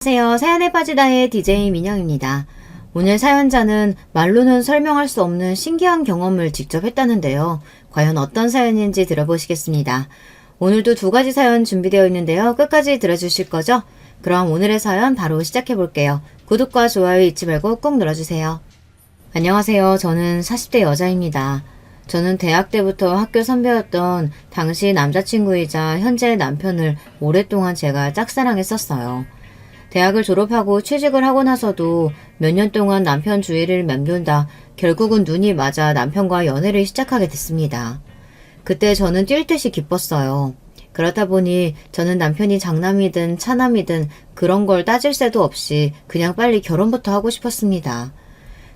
안녕하세요. 사연에 빠지다의 DJ 민영입니다. 오늘 사연자는 말로는 설명할 수 없는 신기한 경험을 직접 했다는데요. 과연 어떤 사연인지 들어보시겠습니다. 오늘도 두 가지 사연 준비되어 있는데요. 끝까지 들어주실 거죠? 그럼 오늘의 사연 바로 시작해 볼게요. 구독과 좋아요 잊지 말고 꼭 눌러주세요. 안녕하세요. 저는 40대 여자입니다. 저는 대학 때부터 학교 선배였던 당시 남자친구이자 현재 남편을 오랫동안 제가 짝사랑했었어요. 대학을 졸업하고 취직을 하고 나서도 몇 년 동안 남편 주위를 맴돌다 결국은 눈이 맞아 남편과 연애를 시작하게 됐습니다. 그때 저는 뛸 듯이 기뻤어요. 그렇다 보니 저는 남편이 장남이든 차남이든 그런 걸 따질 새도 없이 그냥 빨리 결혼부터 하고 싶었습니다.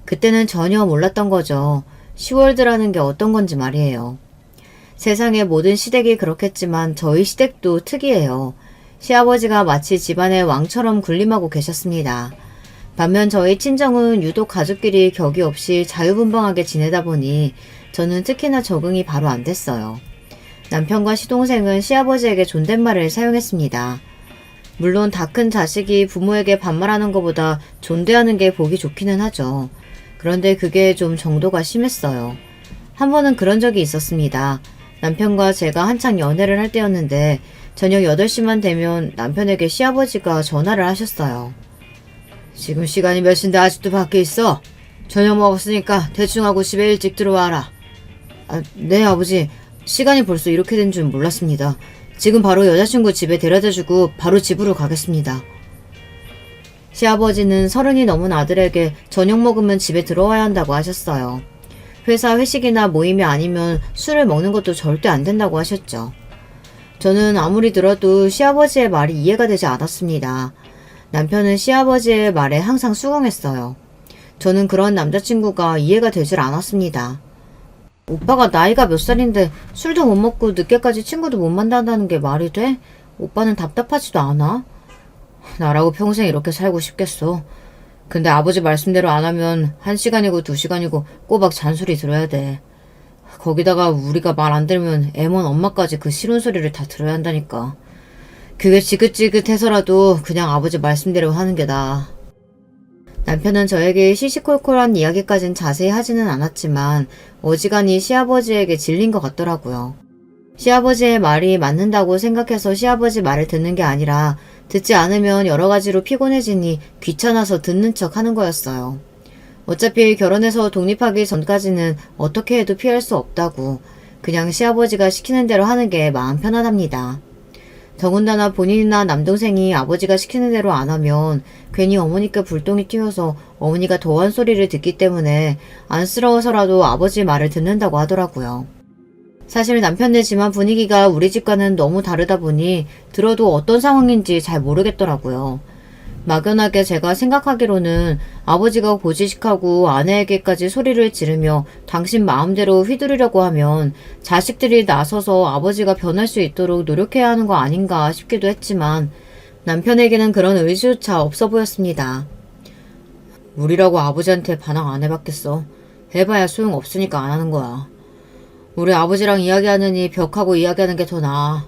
그때는 전혀 몰랐던 거죠. 시월드라는 게 어떤 건지 말이에요. 세상의 모든 시댁이 그렇겠지만 저희 시댁도 특이해요. 시아버지가 마치 집안의 왕처럼 군림하고 계셨습니다. 반면 저희 친정은 유독 가족끼리 격이 없이 자유분방하게 지내다 보니 저는 특히나 적응이 바로 안 됐어요. 남편과 시동생은 시아버지에게 존댓말을 사용했습니다. 물론 다 큰 자식이 부모에게 반말하는 것보다 존대하는 게 보기 좋기는 하죠. 그런데 그게 좀 정도가 심했어요. 한 번은 그런 적이 있었습니다. 남편과 제가 한창 연애를 할 때였는데 저녁 8시만 되면 남편에게 시아버지가 전화를 하셨어요. 지금 시간이 몇 시인데 아직도 밖에 있어? 저녁 먹었으니까 대충 하고 집에 일찍 들어와라. 네 아버지. 시간이 벌써 이렇게 된 줄 몰랐습니다. 지금 바로 여자친구 집에 데려다주고 바로 집으로 가겠습니다. 시아버지는 30이 넘은 아들에게 저녁 먹으면 집에 들어와야 한다고 하셨어요. 회사 회식이나 모임이 아니면 술을 먹는 것도 절대 안 된다고 하셨죠. 저는 아무리 들어도 시아버지의 말이 이해가 되지 않았습니다. 남편은 시아버지의 말에 항상 수긍했어요. 저는 그런 남자친구가 이해가 되질 않았습니다. 오빠가 나이가 몇 살인데 술도 못 먹고 늦게까지 친구도 못 만난다는 게 말이 돼? 오빠는 답답하지도 않아? 나라고 평생 이렇게 살고 싶겠어. 근데 아버지 말씀대로 안 하면 1시간이고 2시간이고 꼬박 잔소리 들어야 돼. 거기다가 우리가 말 안 들으면 애먼 엄마까지 그 싫은 소리를 다 들어야 한다니까. 그게 지긋지긋해서라도 그냥 아버지 말씀대로 하는 게 나아. 남편은 저에게 시시콜콜한 이야기까진 자세히 하지는 않았지만 어지간히 시아버지에게 질린 것 같더라고요. 시아버지의 말이 맞는다고 생각해서 시아버지 말을 듣는 게 아니라 듣지 않으면 여러 가지로 피곤해지니 귀찮아서 듣는 척 하는 거였어요. 어차피 결혼해서 독립하기 전까지는 어떻게 해도 피할 수 없다고 그냥 시아버지가 시키는 대로 하는 게 마음 편하답니다. 더군다나 본인이나 남동생이 아버지가 시키는 대로 안 하면 괜히 어머니께 불똥이 튀어서 어머니가 더한 소리를 듣기 때문에 안쓰러워서라도 아버지 말을 듣는다고 하더라고요. 사실 남편네 집안 분위기가 우리 집과는 너무 다르다 보니 들어도 어떤 상황인지 잘 모르겠더라고요. 막연하게 제가 생각하기로는 아버지가 고지식하고 아내에게까지 소리를 지르며 당신 마음대로 휘두르려고 하면 자식들이 나서서 아버지가 변할 수 있도록 노력해야 하는 거 아닌가 싶기도 했지만 남편에게는 그런 의지조차 없어 보였습니다. 우리라고 아버지한테 반항 안 해봤겠어. 해봐야 소용없으니까 안 하는 거야. 우리 아버지랑 이야기하느니 벽하고 이야기하는 게 더 나아.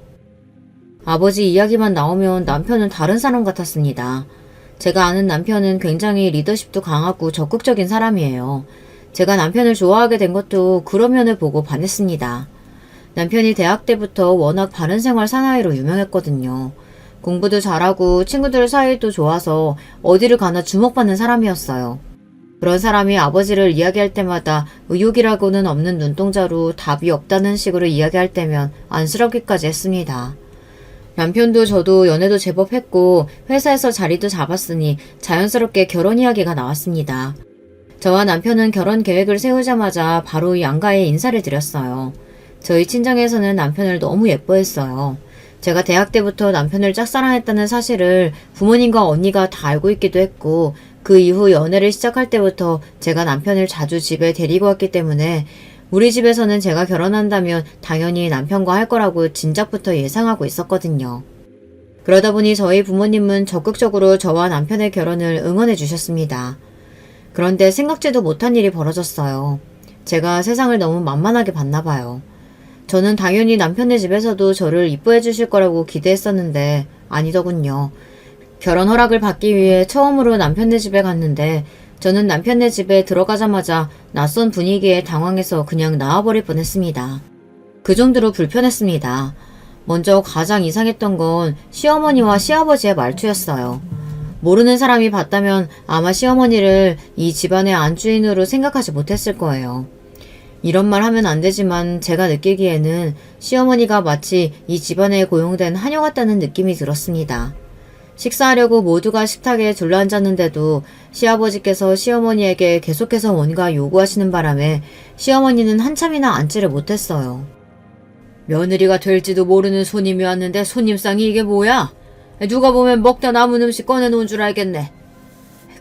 아버지 이야기만 나오면 남편은 다른 사람 같았습니다. 제가 아는 남편은 굉장히 리더십도 강하고 적극적인 사람이에요. 제가 남편을 좋아하게 된 것도 그런 면을 보고 반했습니다. 남편이 대학 때부터 워낙 바른생활 사나이로 유명했거든요. 공부도 잘하고 친구들 사이도 좋아서 어디를 가나 주목받는 사람이었어요. 그런 사람이 아버지를 이야기할 때마다 의욕이라고는 없는 눈동자로 답이 없다는 식으로 이야기할 때면 안쓰럽기까지 했습니다. 남편도 저도 연애도 제법 했고 회사에서 자리도 잡았으니 자연스럽게 결혼 이야기가 나왔습니다. 저와 남편은 결혼 계획을 세우자마자 바로 양가에 인사를 드렸어요. 저희 친정에서는 남편을 너무 예뻐했어요. 제가 대학 때부터 남편을 짝사랑했다는 사실을 부모님과 언니가 다 알고 있기도 했고 그 이후 연애를 시작할 때부터 제가 남편을 자주 집에 데리고 왔기 때문에 우리 집에서는 제가 결혼한다면 당연히 남편과 할 거라고 진작부터 예상하고 있었거든요. 그러다 보니 저희 부모님은 적극적으로 저와 남편의 결혼을 응원해 주셨습니다. 그런데 생각지도 못한 일이 벌어졌어요. 제가 세상을 너무 만만하게 봤나 봐요. 저는 당연히 남편네 집에서도 저를 이뻐해 주실 거라고 기대했었는데 아니더군요. 결혼 허락을 받기 위해 처음으로 남편네 집에 갔는데 저는 남편네 집에 들어가자마자 낯선 분위기에 당황해서 그냥 나와버릴 뻔했습니다. 그 정도로 불편했습니다. 먼저 가장 이상했던 건 시어머니와 시아버지의 말투였어요. 모르는 사람이 봤다면 아마 시어머니를 이 집안의 안주인으로 생각하지 못했을 거예요. 이런 말 하면 안 되지만 제가 느끼기에는 시어머니가 마치 이 집안에 고용된 하녀 같다는 느낌이 들었습니다. 식사하려고 모두가 식탁에 둘러앉았는데도 시아버지께서 시어머니에게 계속해서 뭔가 요구하시는 바람에 시어머니는 한참이나 앉지를 못했어요. 며느리가 될지도 모르는 손님이 왔는데 손님상이 이게 뭐야? 누가 보면 먹다 남은 음식 꺼내놓은 줄 알겠네.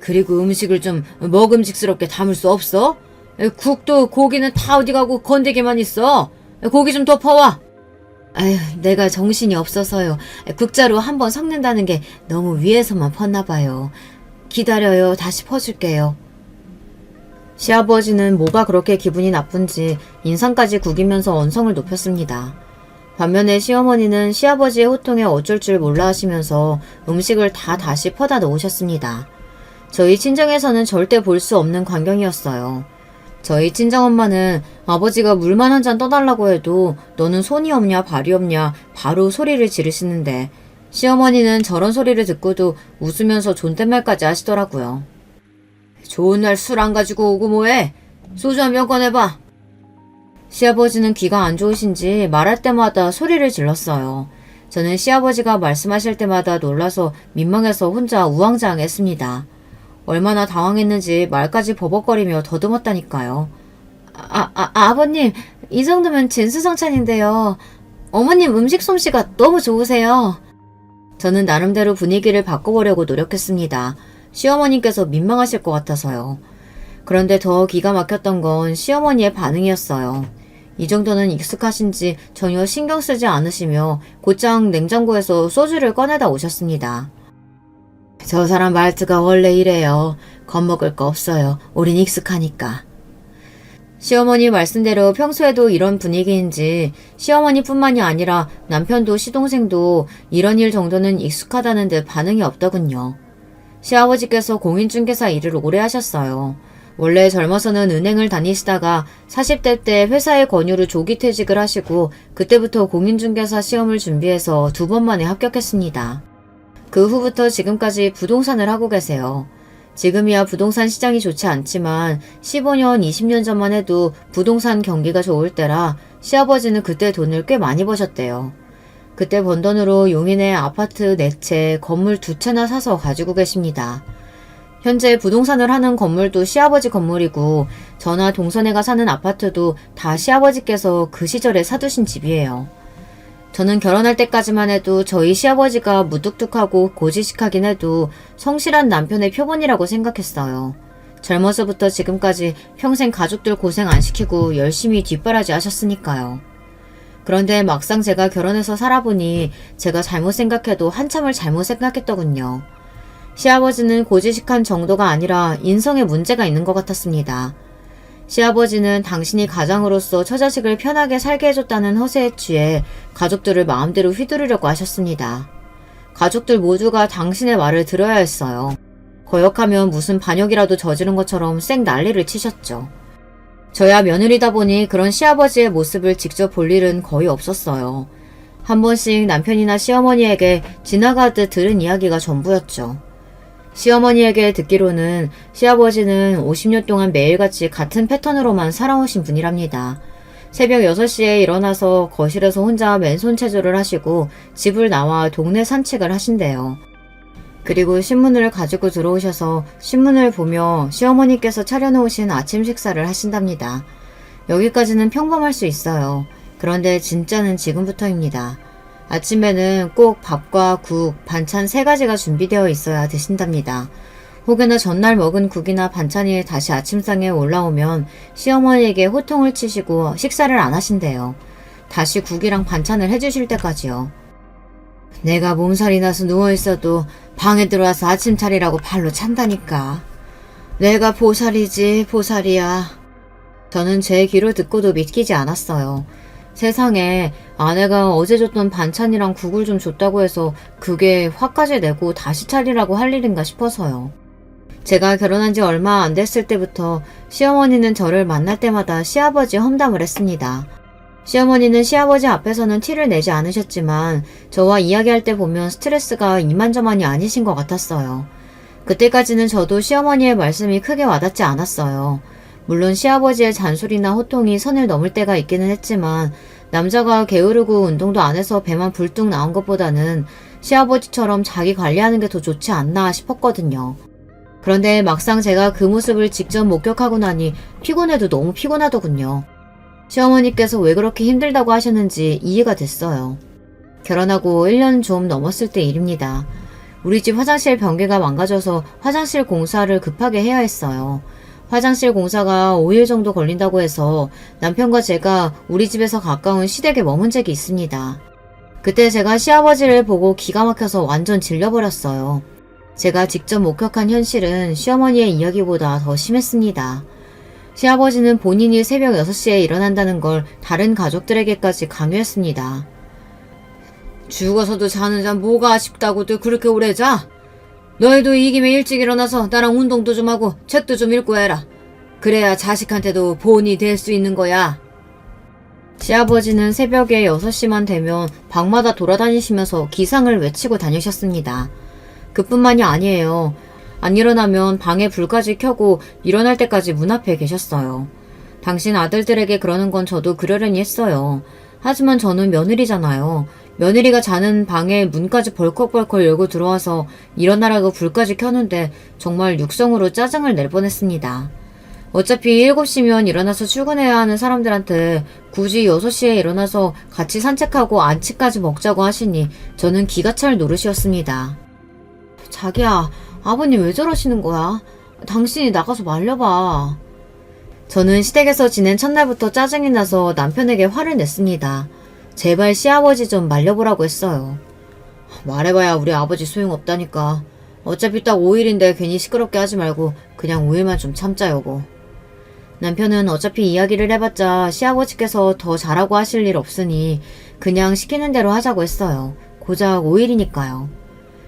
그리고 음식을 좀 먹음직스럽게 담을 수 없어? 국도 고기는 다 어디 가고 건더기만 있어. 고기 좀 더 퍼와. 아휴, 내가 정신이 없어서요. 국자로 한번 섞는다는 게 너무 위에서만 펐나봐요. 기다려요. 다시 퍼줄게요. 시아버지는 뭐가 그렇게 기분이 나쁜지 인상까지 구기면서 언성을 높였습니다. 반면에 시어머니는 시아버지의 호통에 어쩔 줄 몰라 하시면서 음식을 다 다시 퍼다 놓으셨습니다. 저희 친정에서는 절대 볼 수 없는 광경이었어요. 저희 친정엄마는 아버지가 물만 한 잔 떠달라고 해도 너는 손이 없냐 발이 없냐 바로 소리를 지르시는데 시어머니는 저런 소리를 듣고도 웃으면서 존댓말까지 하시더라고요. 좋은 날 술 안 가지고 오고 뭐해? 소주 한 병 꺼내봐. 시아버지는 귀가 안 좋으신지 말할 때마다 소리를 질렀어요. 저는 시아버지가 말씀하실 때마다 놀라서 민망해서 혼자 우왕좌왕했습니다. 얼마나 당황했는지 말까지 버벅거리며 더듬었다니까요. 아버님, 이 정도면 진수성찬인데요. 어머님 음식 솜씨가 너무 좋으세요. 저는 나름대로 분위기를 바꿔보려고 노력했습니다. 시어머님께서 민망하실 것 같아서요. 그런데 더 기가 막혔던 건 시어머니의 반응이었어요. 이 정도는 익숙하신지 전혀 신경 쓰지 않으시며 곧장 냉장고에서 소주를 꺼내다 오셨습니다. 저 사람 말투가 원래 이래요. 겁먹을 거 없어요. 우린 익숙하니까. 시어머니 말씀대로 평소에도 이런 분위기인지 시어머니뿐만이 아니라 남편도 시동생도 이런 일 정도는 익숙하다는 듯 반응이 없더군요. 시아버지께서 공인중개사 일을 오래 하셨어요. 원래 젊어서는 은행을 다니시다가 40대 때 회사의 권유로 조기 퇴직을 하시고 그때부터 공인중개사 시험을 준비해서 2번 만에 합격했습니다. 그 후부터 지금까지 부동산을 하고 계세요. 지금이야 부동산 시장이 좋지 않지만 15년, 20년 전만 해도 부동산 경기가 좋을 때라 시아버지는 그때 돈을 꽤 많이 버셨대요. 그때 번 돈으로 용인에 아파트 4채, 건물 2채나 사서 가지고 계십니다. 현재 부동산을 하는 건물도 시아버지 건물이고 저나 동선애가 사는 아파트도 다 시아버지께서 그 시절에 사두신 집이에요. 저는 결혼할 때까지만 해도 저희 시아버지가 무뚝뚝하고 고지식하긴 해도 성실한 남편의 표본이라고 생각했어요. 젊어서부터 지금까지 평생 가족들 고생 안 시키고 열심히 뒷바라지 하셨으니까요. 그런데 막상 제가 결혼해서 살아보니 제가 잘못 생각해도 한참을 잘못 생각했더군요. 시아버지는 고지식한 정도가 아니라 인성에 문제가 있는 것 같았습니다. 시아버지는 당신이 가장으로서 처자식을 편하게 살게 해줬다는 허세에 취해 가족들을 마음대로 휘두르려고 하셨습니다. 가족들 모두가 당신의 말을 들어야 했어요. 거역하면 무슨 반역이라도 저지른 것처럼 쌩 난리를 치셨죠. 저야 며느리다 보니 그런 시아버지의 모습을 직접 볼 일은 거의 없었어요. 한 번씩 남편이나 시어머니에게 지나가듯 들은 이야기가 전부였죠. 시어머니에게 듣기로는 시아버지는 50년 동안 매일같이 같은 패턴으로만 살아오신 분이랍니다. 새벽 6시에 일어나서 거실에서 혼자 맨손 체조를 하시고 집을 나와 동네 산책을 하신대요. 그리고 신문을 가지고 들어오셔서 신문을 보며 시어머니께서 차려놓으신 아침 식사를 하신답니다. 여기까지는 평범할 수 있어요. 그런데 진짜는 지금부터입니다. 아침에는 꼭 밥과 국, 반찬 3가지가 준비되어 있어야 드신답니다. 혹여나 전날 먹은 국이나 반찬이 다시 아침상에 올라오면 시어머니에게 호통을 치시고 식사를 안 하신대요. 다시 국이랑 반찬을 해주실 때까지요. 내가 몸살이 나서 누워있어도 방에 들어와서 아침 차리라고 발로 찬다니까. 내가 보살이지 보살이야. 저는 제 귀로 듣고도 믿기지 않았어요. 세상에, 아내가 어제 줬던 반찬이랑 국을 좀 줬다고 해서 그게 화까지 내고 다시 차리라고 할 일인가 싶어서요. 제가 결혼한 지 얼마 안 됐을 때부터 시어머니는 저를 만날 때마다 시아버지 험담을 했습니다. 시어머니는 시아버지 앞에서는 티를 내지 않으셨지만 저와 이야기할 때 보면 스트레스가 이만저만이 아니신 것 같았어요. 그때까지는 저도 시어머니의 말씀이 크게 와닿지 않았어요. 물론 시아버지의 잔소리나 호통이 선을 넘을 때가 있기는 했지만 남자가 게으르고 운동도 안 해서 배만 불뚝 나온 것보다는 시아버지처럼 자기 관리하는 게 더 좋지 않나 싶었거든요. 그런데 막상 제가 그 모습을 직접 목격하고 나니 피곤해도 너무 피곤하더군요. 시어머니께서 왜 그렇게 힘들다고 하셨는지 이해가 됐어요. 결혼하고 1년 좀 넘었을 때 일입니다. 우리 집 화장실 변기가 망가져서 화장실 공사를 급하게 해야 했어요. 화장실 공사가 5일 정도 걸린다고 해서 남편과 제가 우리 집에서 가까운 시댁에 머문 적이 있습니다. 그때 제가 시아버지를 보고 기가 막혀서 완전 질려버렸어요. 제가 직접 목격한 현실은 시어머니의 이야기보다 더 심했습니다. 시아버지는 본인이 새벽 6시에 일어난다는 걸 다른 가족들에게까지 강요했습니다. 죽어서도 자는 잠 뭐가 아쉽다고들 그렇게 오래 자? 너희도 이 김에 일찍 일어나서 나랑 운동도 좀 하고 책도 좀 읽고 해라. 그래야 자식한테도 본이 될 수 있는 거야. 시아버지는 새벽에 6시만 되면 방마다 돌아다니시면서 기상을 외치고 다니셨습니다. 그뿐만이 아니에요. 안 일어나면 방에 불까지 켜고 일어날 때까지 문 앞에 계셨어요. 당신 아들들에게 그러는 건 저도 그러려니 했어요. 하지만 저는 며느리잖아요. 며느리가 자는 방에 문까지 벌컥벌컥 열고 들어와서 일어나라고 불까지 켜는데 정말 육성으로 짜증을 낼 뻔했습니다. 어차피 7시면 일어나서 출근해야 하는 사람들한테 굳이 6시에 일어나서 같이 산책하고 안치까지 먹자고 하시니 저는 기가 찰 노릇이었습니다. 자기야, 아버님 왜 저러시는 거야? 당신이 나가서 말려봐. 저는 시댁에서 지낸 첫날부터 짜증이 나서 남편에게 화를 냈습니다. 제발 시아버지 좀 말려보라고 했어요. 말해봐야 우리 아버지 소용없다니까. 어차피 딱 5일인데 괜히 시끄럽게 하지 말고 그냥 5일만 좀 참자 여보. 남편은 어차피 이야기를 해봤자 시아버지께서 더 잘하고 하실 일 없으니 그냥 시키는 대로 하자고 했어요. 고작 5일이니까요.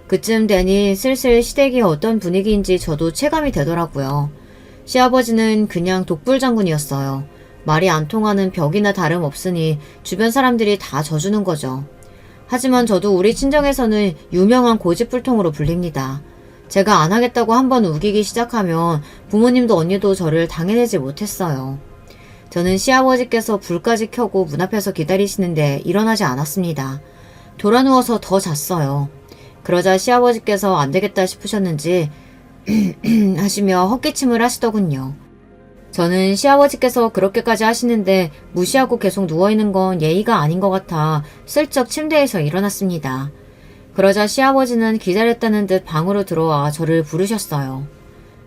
그쯤 되니 슬슬 시댁이 어떤 분위기인지 저도 체감이 되더라고요. 시아버지는 그냥 독불장군이었어요. 말이 안 통하는 벽이나 다름없으니 주변 사람들이 다 져주는 거죠. 하지만 저도 우리 친정에서는 유명한 고집불통으로 불립니다. 제가 안 하겠다고 한번 우기기 시작하면 부모님도 언니도 저를 당해내지 못했어요. 저는 시아버지께서 불까지 켜고 문 앞에서 기다리시는데 일어나지 않았습니다. 돌아누워서 더 잤어요. 그러자 시아버지께서 안 되겠다 싶으셨는지 하시며 헛기침을 하시더군요. 저는 시아버지께서 그렇게까지 하시는데 무시하고 계속 누워있는 건 예의가 아닌 것 같아 슬쩍 침대에서 일어났습니다. 그러자 시아버지는 기다렸다는 듯 방으로 들어와 저를 부르셨어요.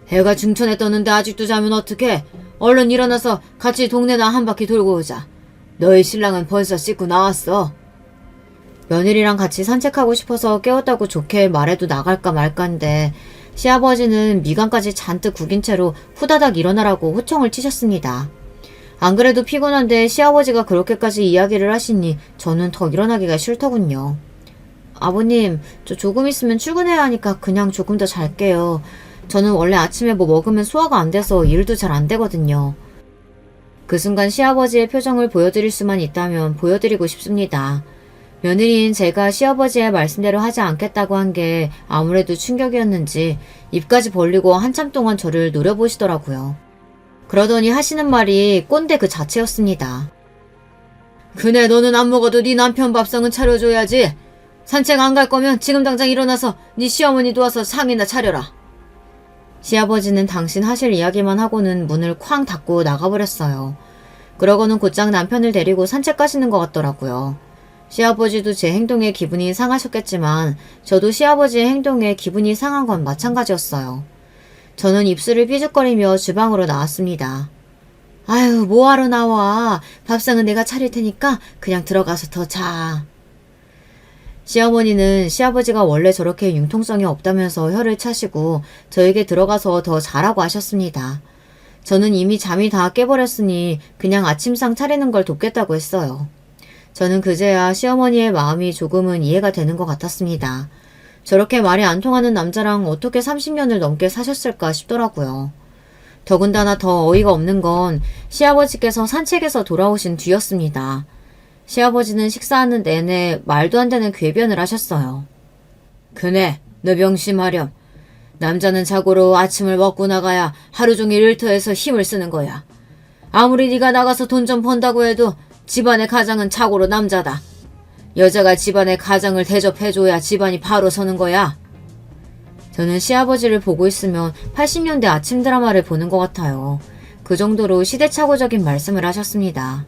해가 중천에 떴는데 아직도 자면 어떡해? 얼른 일어나서 같이 동네나 한 바퀴 돌고 오자. 너희 신랑은 벌써 씻고 나왔어. 며느리랑 같이 산책하고 싶어서 깨웠다고 좋게 말해도 나갈까 말까인데 시아버지는 미간까지 잔뜩 구긴 채로 후다닥 일어나라고 호청을 치셨습니다. 안 그래도 피곤한데 시아버지가 그렇게까지 이야기를 하시니 저는 더 일어나기가 싫더군요. 아버님, 저 조금 있으면 출근해야 하니까 그냥 조금 더 잘게요. 저는 원래 아침에 뭐 먹으면 소화가 안 돼서 일도 잘 안 되거든요. 그 순간 시아버지의 표정을 보여드릴 수만 있다면 보여드리고 싶습니다. 며느리인 제가 시아버지의 말씀대로 하지 않겠다고 한 게 아무래도 충격이었는지 입까지 벌리고 한참 동안 저를 노려보시더라고요. 그러더니 하시는 말이 꼰대 그 자체였습니다. 그네 너는 안 먹어도 네 남편 밥상은 차려줘야지. 산책 안 갈 거면 지금 당장 일어나서 네 시어머니 도와서 상이나 차려라. 시아버지는 당신 하실 이야기만 하고는 문을 쾅 닫고 나가버렸어요. 그러고는 곧장 남편을 데리고 산책 가시는 것 같더라고요. 시아버지도 제 행동에 기분이 상하셨겠지만 저도 시아버지의 행동에 기분이 상한 건 마찬가지였어요. 저는 입술을 삐죽거리며 주방으로 나왔습니다. 아유, 뭐하러 나와. 밥상은 내가 차릴 테니까 그냥 들어가서 더 자. 시어머니는 시아버지가 원래 저렇게 융통성이 없다면서 혀를 차시고 저에게 들어가서 더 자라고 하셨습니다. 저는 이미 잠이 다 깨버렸으니 그냥 아침상 차리는 걸 돕겠다고 했어요. 저는 그제야 시어머니의 마음이 조금은 이해가 되는 것 같았습니다. 저렇게 말이 안 통하는 남자랑 어떻게 30년을 넘게 사셨을까 싶더라고요. 더군다나 더 어이가 없는 건 시아버지께서 산책에서 돌아오신 뒤였습니다. 시아버지는 식사하는 내내 말도 안 되는 궤변을 하셨어요. 그네, 너 명심하렴. 남자는 자고로 아침을 먹고 나가야 하루 종일 일터에서 힘을 쓰는 거야. 아무리 네가 나가서 돈 좀 번다고 해도 집안의 가장은 자고로 남자다. 여자가 집안의 가장을 대접해줘야 집안이 바로 서는 거야. 저는 시아버지를 보고 있으면 80년대 아침 드라마를 보는 것 같아요. 그 정도로 시대착오적인 말씀을 하셨습니다.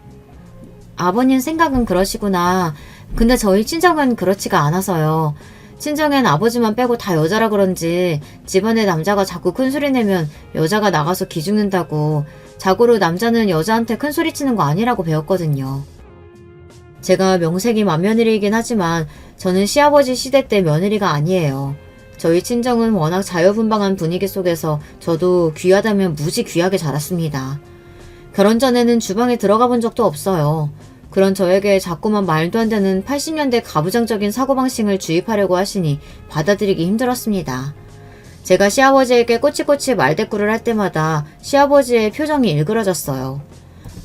아버님 생각은 그러시구나. 근데 저희 친정은 그렇지가 않아서요. 친정엔 아버지만 빼고 다 여자라 그런지 집안에 남자가 자꾸 큰소리 내면 여자가 나가서 기죽는다고, 자고로 남자는 여자한테 큰소리 치는 거 아니라고 배웠거든요. 제가 명색이 맏며느리이긴 하지만 저는 시아버지 시대 때 며느리가 아니에요. 저희 친정은 워낙 자유분방한 분위기 속에서 저도 귀하다면 무지 귀하게 자랐습니다. 결혼 전에는 주방에 들어가 본 적도 없어요. 그런 저에게 자꾸만 말도 안 되는 80년대 가부장적인 사고방식을 주입하려고 하시니 받아들이기 힘들었습니다. 제가 시아버지에게 꼬치꼬치 말대꾸를 할 때마다 시아버지의 표정이 일그러졌어요.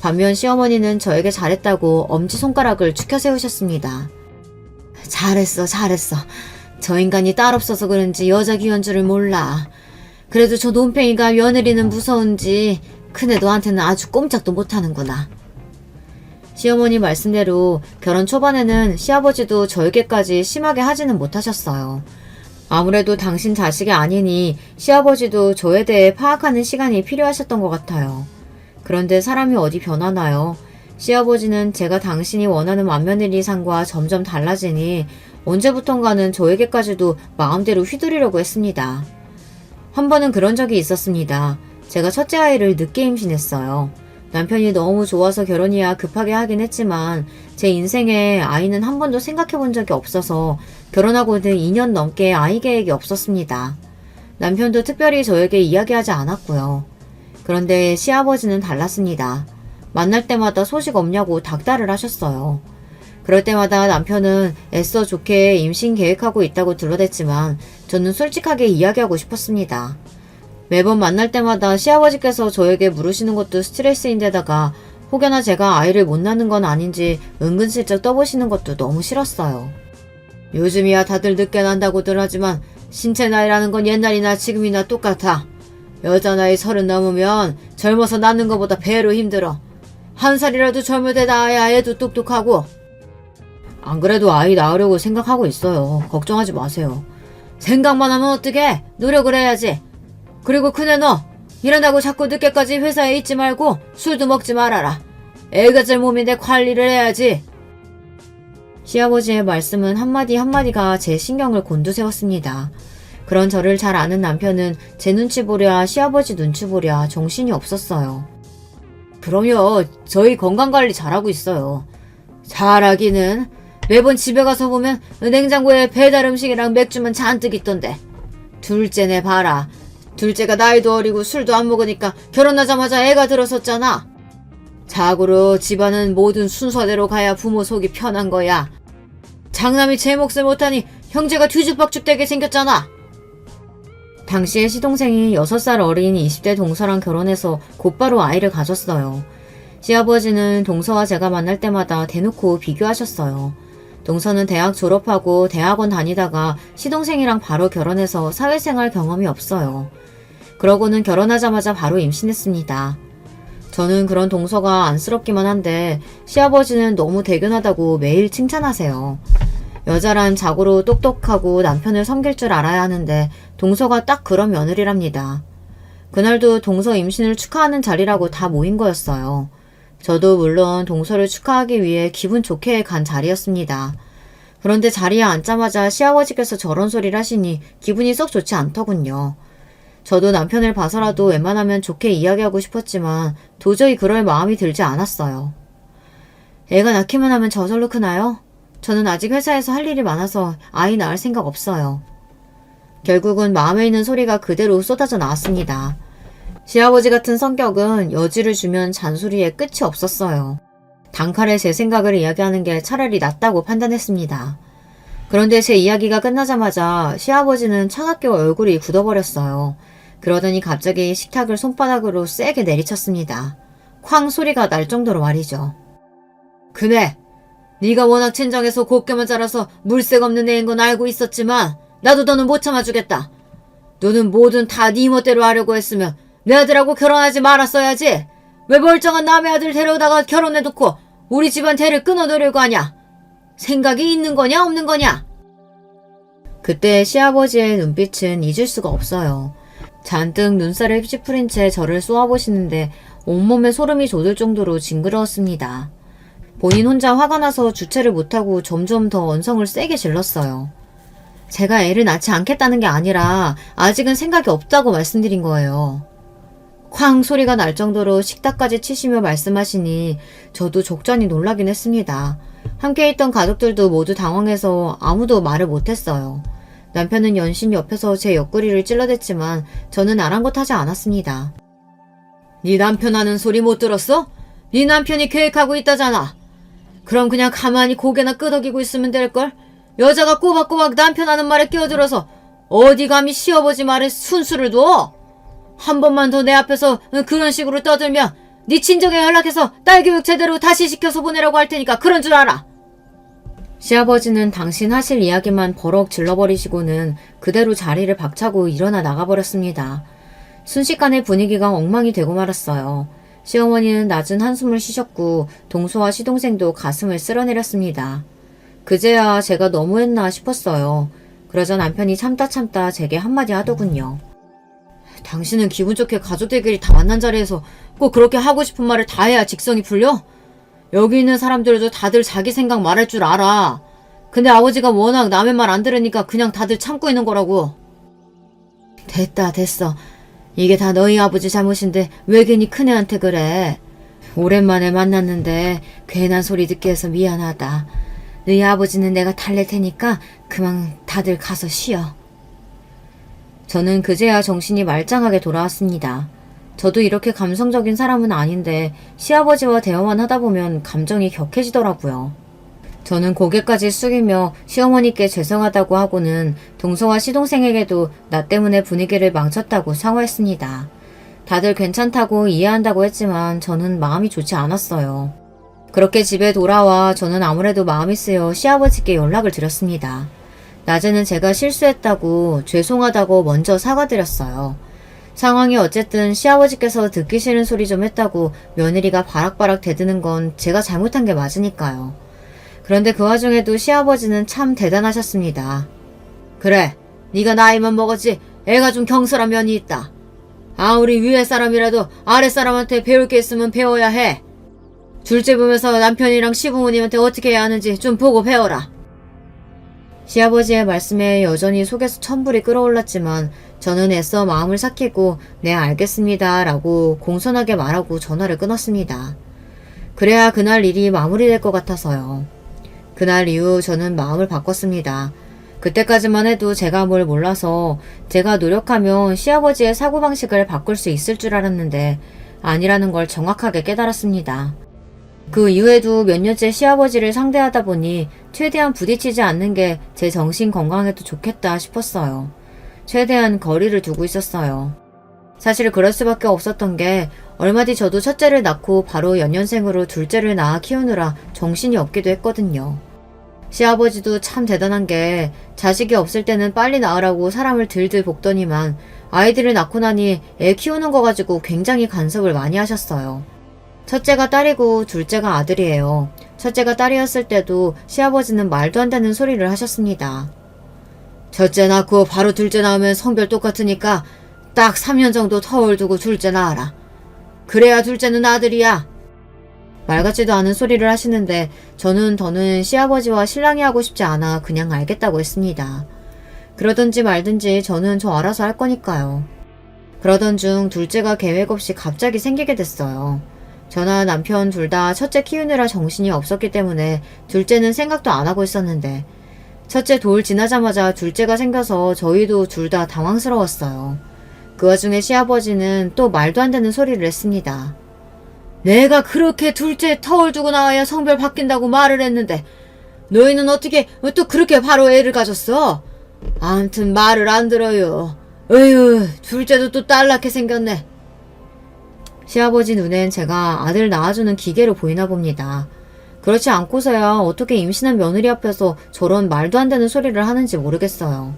반면 시어머니는 저에게 잘했다고 엄지손가락을 축혀 세우셨습니다. 잘했어. 저 인간이 딸 없어서 그런지 여자 귀한 줄을 몰라. 그래도 저 논팽이가 며느리는 무서운지 큰애 너한테는 아주 꼼짝도 못하는구나. 시어머니 말씀대로 결혼 초반에는 시아버지도 저에게까지 심하게 하지는 못하셨어요. 아무래도 당신 자식이 아니니 시아버지도 저에 대해 파악하는 시간이 필요하셨던 것 같아요. 그런데 사람이 어디 변하나요? 시아버지는 제가 당신이 원하는 맏며느리상과 점점 달라지니 언제부턴가는 저에게까지도 마음대로 휘두르려고 했습니다. 한 번은 그런 적이 있었습니다. 제가 첫째 아이를 늦게 임신했어요. 남편이 너무 좋아서 결혼이야 급하게 하긴 했지만 제 인생에 아이는 한 번도 생각해 본 적이 없어서 결혼하고는 2년 넘게 아이 계획이 없었습니다. 남편도 특별히 저에게 이야기하지 않았고요. 그런데 시아버지는 달랐습니다. 만날 때마다 소식 없냐고 닥달을 하셨어요. 그럴 때마다 남편은 애써 좋게 임신 계획하고 있다고 둘러댔지만 저는 솔직하게 이야기하고 싶었습니다. 매번 만날 때마다 시아버지께서 저에게 물으시는 것도 스트레스인데다가 혹여나 제가 아이를 못 낳는 건 아닌지 은근슬쩍 떠보시는 것도 너무 싫었어요. 요즘이야 다들 늦게 난다고들 하지만 신체 나이라는 건 옛날이나 지금이나 똑같아. 여자 나이 30 넘으면 젊어서 낳는 것보다 배로 힘들어. 한 살이라도 젊을 때 낳아야 애도 똑똑하고. 안 그래도 아이 낳으려고 생각하고 있어요. 걱정하지 마세요. 생각만 하면 어떡해? 노력을 해야지. 그리고 큰애 너 일한다고 자꾸 늦게까지 회사에 있지 말고 술도 먹지 말아라. 애가 질 몸인데 관리를 해야지. 시아버지의 말씀은 한마디 한마디가 제 신경을 곤두세웠습니다. 그런 저를 잘 아는 남편은 제 눈치 보랴 시아버지 눈치 보랴 정신이 없었어요. 그럼요. 저희 건강관리 잘하고 있어요. 잘하기는 매번 집에 가서 보면 냉장고에 배달 음식이랑 맥주만 잔뜩 있던데. 둘째네 봐라. 둘째가 나이도 어리고 술도 안 먹으니까 결혼하자마자 애가 들어섰잖아. 자고로 집안은 모든 순서대로 가야 부모 속이 편한 거야. 장남이 제 몫을 못하니 형제가 뒤죽박죽되게 생겼잖아. 당시에 시동생이 6살 어린 20대 동서랑 결혼해서 곧바로 아이를 가졌어요. 시아버지는 동서와 제가 만날 때마다 대놓고 비교하셨어요. 동서는 대학 졸업하고 대학원 다니다가 시동생이랑 바로 결혼해서 사회생활 경험이 없어요. 그러고는 결혼하자마자 바로 임신했습니다. 저는 그런 동서가 안쓰럽기만 한데 시아버지는 너무 대견하다고 매일 칭찬하세요. 여자란 자고로 똑똑하고 남편을 섬길 줄 알아야 하는데 동서가 딱 그런 며느리랍니다. 그날도 동서 임신을 축하하는 자리라고 다 모인 거였어요. 저도 물론 동서를 축하하기 위해 기분 좋게 간 자리였습니다. 그런데 자리에 앉자마자 시아버지께서 저런 소리를 하시니 기분이 썩 좋지 않더군요. 저도 남편을 봐서라도 웬만하면 좋게 이야기하고 싶었지만 도저히 그럴 마음이 들지 않았어요. 애가 낳기만 하면 저절로 크나요? 저는 아직 회사에서 할 일이 많아서 아이 낳을 생각 없어요. 결국은 마음에 있는 소리가 그대로 쏟아져 나왔습니다. 시아버지 같은 성격은 여지를 주면 잔소리에 끝이 없었어요. 단칼에 제 생각을 이야기하는 게 차라리 낫다고 판단했습니다. 그런데 제 이야기가 끝나자마자 시아버지는 차갑게 얼굴이 굳어버렸어요. 그러더니 갑자기 식탁을 손바닥으로 세게 내리쳤습니다. 쾅 소리가 날 정도로 말이죠. 그래, 네가 워낙 친정에서 곱게만 자라서 물색 없는 애인 건 알고 있었지만 나도 너는 못 참아주겠다. 너는 뭐든 다 네 멋대로 하려고 했으면 내 아들하고 결혼하지 말았어야지. 왜 멀쩡한 남의 아들 데려다가 결혼해놓고 우리 집안 대를 끊어놓으려고 하냐. 생각이 있는 거냐 없는 거냐. 그때 시아버지의 눈빛은 잊을 수가 없어요. 잔뜩 눈살을 휘푸린 채 저를 쏘아보시는데 온몸에 소름이 돋을 정도로 징그러웠습니다. 본인 혼자 화가 나서 주체를 못하고 점점 더 언성을 세게 질렀어요. 제가 애를 낳지 않겠다는 게 아니라 아직은 생각이 없다고 말씀드린 거예요. 쾅 소리가 날 정도로 식탁까지 치시며 말씀하시니 저도 적잖이 놀라긴 했습니다. 함께 있던 가족들도 모두 당황해서 아무도 말을 못했어요. 남편은 연신 옆에서 제 옆구리를 찔러댔지만 저는 아랑곳하지 않았습니다. 네 남편 하는 소리 못 들었어? 네 남편이 계획하고 있다잖아. 그럼 그냥 가만히 고개나 끄덕이고 있으면 될걸? 여자가 꼬박꼬박 남편 하는 말에 끼어들어서 어디 감히 시어버지 말에 순수를 둬? 한 번만 더 내 앞에서 그런 식으로 떠들면 네 친정에 연락해서 딸 교육 제대로 다시 시켜서 보내라고 할 테니까 그런 줄 알아. 시아버지는 당신 하실 이야기만 버럭 질러버리시고는 그대로 자리를 박차고 일어나 나가버렸습니다. 순식간에 분위기가 엉망이 되고 말았어요. 시어머니는 낮은 한숨을 쉬셨고 동서와 시동생도 가슴을 쓸어내렸습니다. 그제야 제가 너무했나 싶었어요. 그러자 남편이 참다 제게 한마디 하더군요. 당신은 기분 좋게 가족들끼리 다 만난 자리에서 꼭 그렇게 하고 싶은 말을 다 해야 직성이 풀려? 여기 있는 사람들도 다들 자기 생각 말할 줄 알아. 근데 아버지가 워낙 남의 말 안 들으니까 그냥 다들 참고 있는 거라고. 됐어. 이게 다 너희 아버지 잘못인데 왜 괜히 큰애한테 그래. 오랜만에 만났는데 괜한 소리 듣게 해서 미안하다. 너희 아버지는 내가 달랠 테니까 그만 다들 가서 쉬어. 저는 그제야 정신이 말짱하게 돌아왔습니다. 저도 이렇게 감성적인 사람은 아닌데 시아버지와 대화만 하다 보면 감정이 격해지더라고요. 저는 고개까지 숙이며 시어머니께 죄송하다고 하고는 동서와 시동생에게도 나 때문에 분위기를 망쳤다고 사과했습니다. 다들 괜찮다고 이해한다고 했지만 저는 마음이 좋지 않았어요. 그렇게 집에 돌아와 저는 아무래도 마음이 쓰여 시아버지께 연락을 드렸습니다. 낮에는 제가 실수했다고 죄송하다고 먼저 사과드렸어요. 상황이 어쨌든 시아버지께서 듣기 싫은 소리 좀 했다고 며느리가 바락바락 대드는 건 제가 잘못한 게 맞으니까요. 그런데 그 와중에도 시아버지는 참 대단하셨습니다. 그래, 네가 나이만 먹었지 애가 좀 경솔한 면이 있다. 아무리 위에 사람이라도 아래 사람한테 배울 게 있으면 배워야 해. 둘째 보면서 남편이랑 시부모님한테 어떻게 해야 하는지 좀 보고 배워라. 시아버지의 말씀에 여전히 속에서 천불이 끓어올랐지만 저는 애써 마음을 삭히고 네 알겠습니다 라고 공손하게 말하고 전화를 끊었습니다. 그래야 그날 일이 마무리될 것 같아서요. 그날 이후 저는 마음을 바꿨습니다. 그때까지만 해도 제가 뭘 몰라서 제가 노력하면 시아버지의 사고방식을 바꿀 수 있을 줄 알았는데 아니라는 걸 정확하게 깨달았습니다. 그 이후에도 몇 년째 시아버지를 상대하다 보니 최대한 부딪히지 않는 게 제 정신 건강에도 좋겠다 싶었어요. 최대한 거리를 두고 있었어요. 사실 그럴 수밖에 없었던 게 얼마 뒤 저도 첫째를 낳고 바로 연년생으로 둘째를 낳아 키우느라 정신이 없기도 했거든요. 시아버지도 참 대단한 게 자식이 없을 때는 빨리 낳으라고 사람을 들들 볶더니만 아이들을 낳고 나니 애 키우는 거 가지고 굉장히 간섭을 많이 하셨어요. 첫째가 딸이고 둘째가 아들이에요. 첫째가 딸이었을 때도 시아버지는 말도 안 되는 소리를 하셨습니다. 첫째 낳고 바로 둘째 낳으면 성별 똑같으니까 딱 3년 정도 터울 두고 둘째 낳아라. 그래야 둘째는 아들이야. 말 같지도 않은 소리를 하시는데 저는 더는 시아버지와 신랑이 하고 싶지 않아 그냥 알겠다고 했습니다. 그러든지 말든지 저는 저 알아서 할 거니까요. 그러던 중 둘째가 계획 없이 갑자기 생기게 됐어요. 저나 남편 둘 다 첫째 키우느라 정신이 없었기 때문에 둘째는 생각도 안 하고 있었는데 첫째 돌 지나자마자 둘째가 생겨서 저희도 둘 다 당황스러웠어요. 그 와중에 시아버지는 또 말도 안 되는 소리를 했습니다. 내가 그렇게 둘째 터울 두고 나와야 성별 바뀐다고 말을 했는데 너희는 어떻게 또 그렇게 바로 애를 가졌어? 아무튼 말을 안 들어요. 어휴, 둘째도 또 딸 낳게 생겼네. 시아버지 눈엔 제가 아들 낳아주는 기계로 보이나 봅니다. 그렇지 않고서야 어떻게 임신한 며느리 앞에서 저런 말도 안 되는 소리를 하는지 모르겠어요.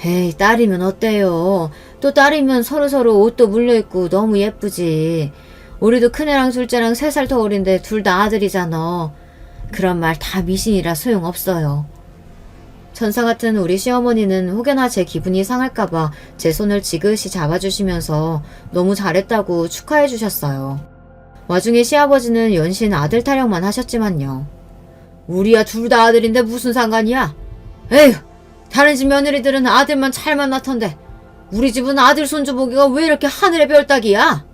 에이, 딸이면 어때요? 또 딸이면 서로서로 옷도 물려입고 너무 예쁘지. 우리도 큰애랑 둘째랑 3살 더 어린데 둘 다 아들이잖아. 그런 말 다 미신이라 소용없어요. 천사 같은 우리 시어머니는 혹여나 제 기분이 상할까봐 제 손을 지그시 잡아주시면서 너무 잘했다고 축하해 주셨어요. 와중에 시아버지는 연신 아들 타령만 하셨지만요. 우리야 둘 다 아들인데 무슨 상관이야? 에휴, 다른 집 며느리들은 아들만 잘 만났던데 우리 집은 아들 손주 보기가 왜 이렇게 하늘의 별 따기야?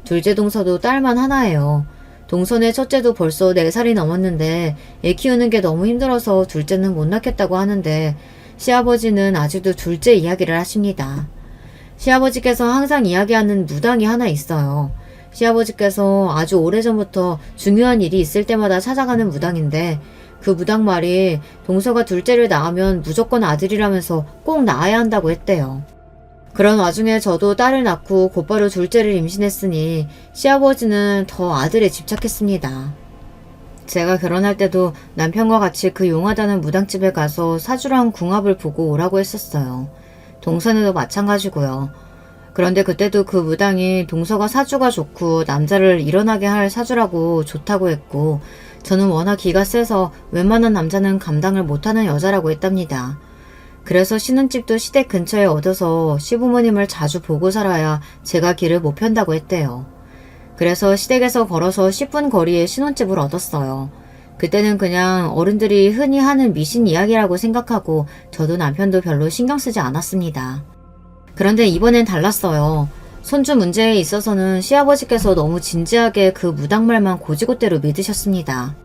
둘째 동서도 딸만 하나예요. 동선의 첫째도 벌써 4살이 넘었는데 애 키우는 게 너무 힘들어서 둘째는 못 낳겠다고 하는데 시아버지는 아직도 둘째 이야기를 하십니다. 시아버지께서 항상 이야기하는 무당이 하나 있어요. 시아버지께서 아주 오래전부터 중요한 일이 있을 때마다 찾아가는 무당인데 그 무당 말이 동서가 둘째를 낳으면 무조건 아들이라면서 꼭 낳아야 한다고 했대요. 그런 와중에 저도 딸을 낳고 곧바로 둘째를 임신했으니 시아버지는 더 아들에 집착했습니다. 제가 결혼할 때도 남편과 같이 그 용하다는 무당집에 가서 사주랑 궁합을 보고 오라고 했었어요. 동선에도 마찬가지고요. 그런데 그때도 그 무당이 동서가 사주가 좋고 남자를 일어나게 할 사주라고 좋다고 했고 저는 워낙 기가 세서 웬만한 남자는 감당을 못하는 여자라고 했답니다. 그래서 신혼집도 시댁 근처에 얻어서 시부모님을 자주 보고 살아야 제가 길을 못 편다고 했대요. 그래서 시댁에서 걸어서 10분 거리에 신혼집을 얻었어요. 그때는 그냥 어른들이 흔히 하는 미신 이야기라고 생각하고 저도 남편도 별로 신경 쓰지 않았습니다. 그런데 이번엔 달랐어요. 손주 문제에 있어서는 시아버지께서 너무 진지하게 그 무당 말만 고지고대로 믿으셨습니다.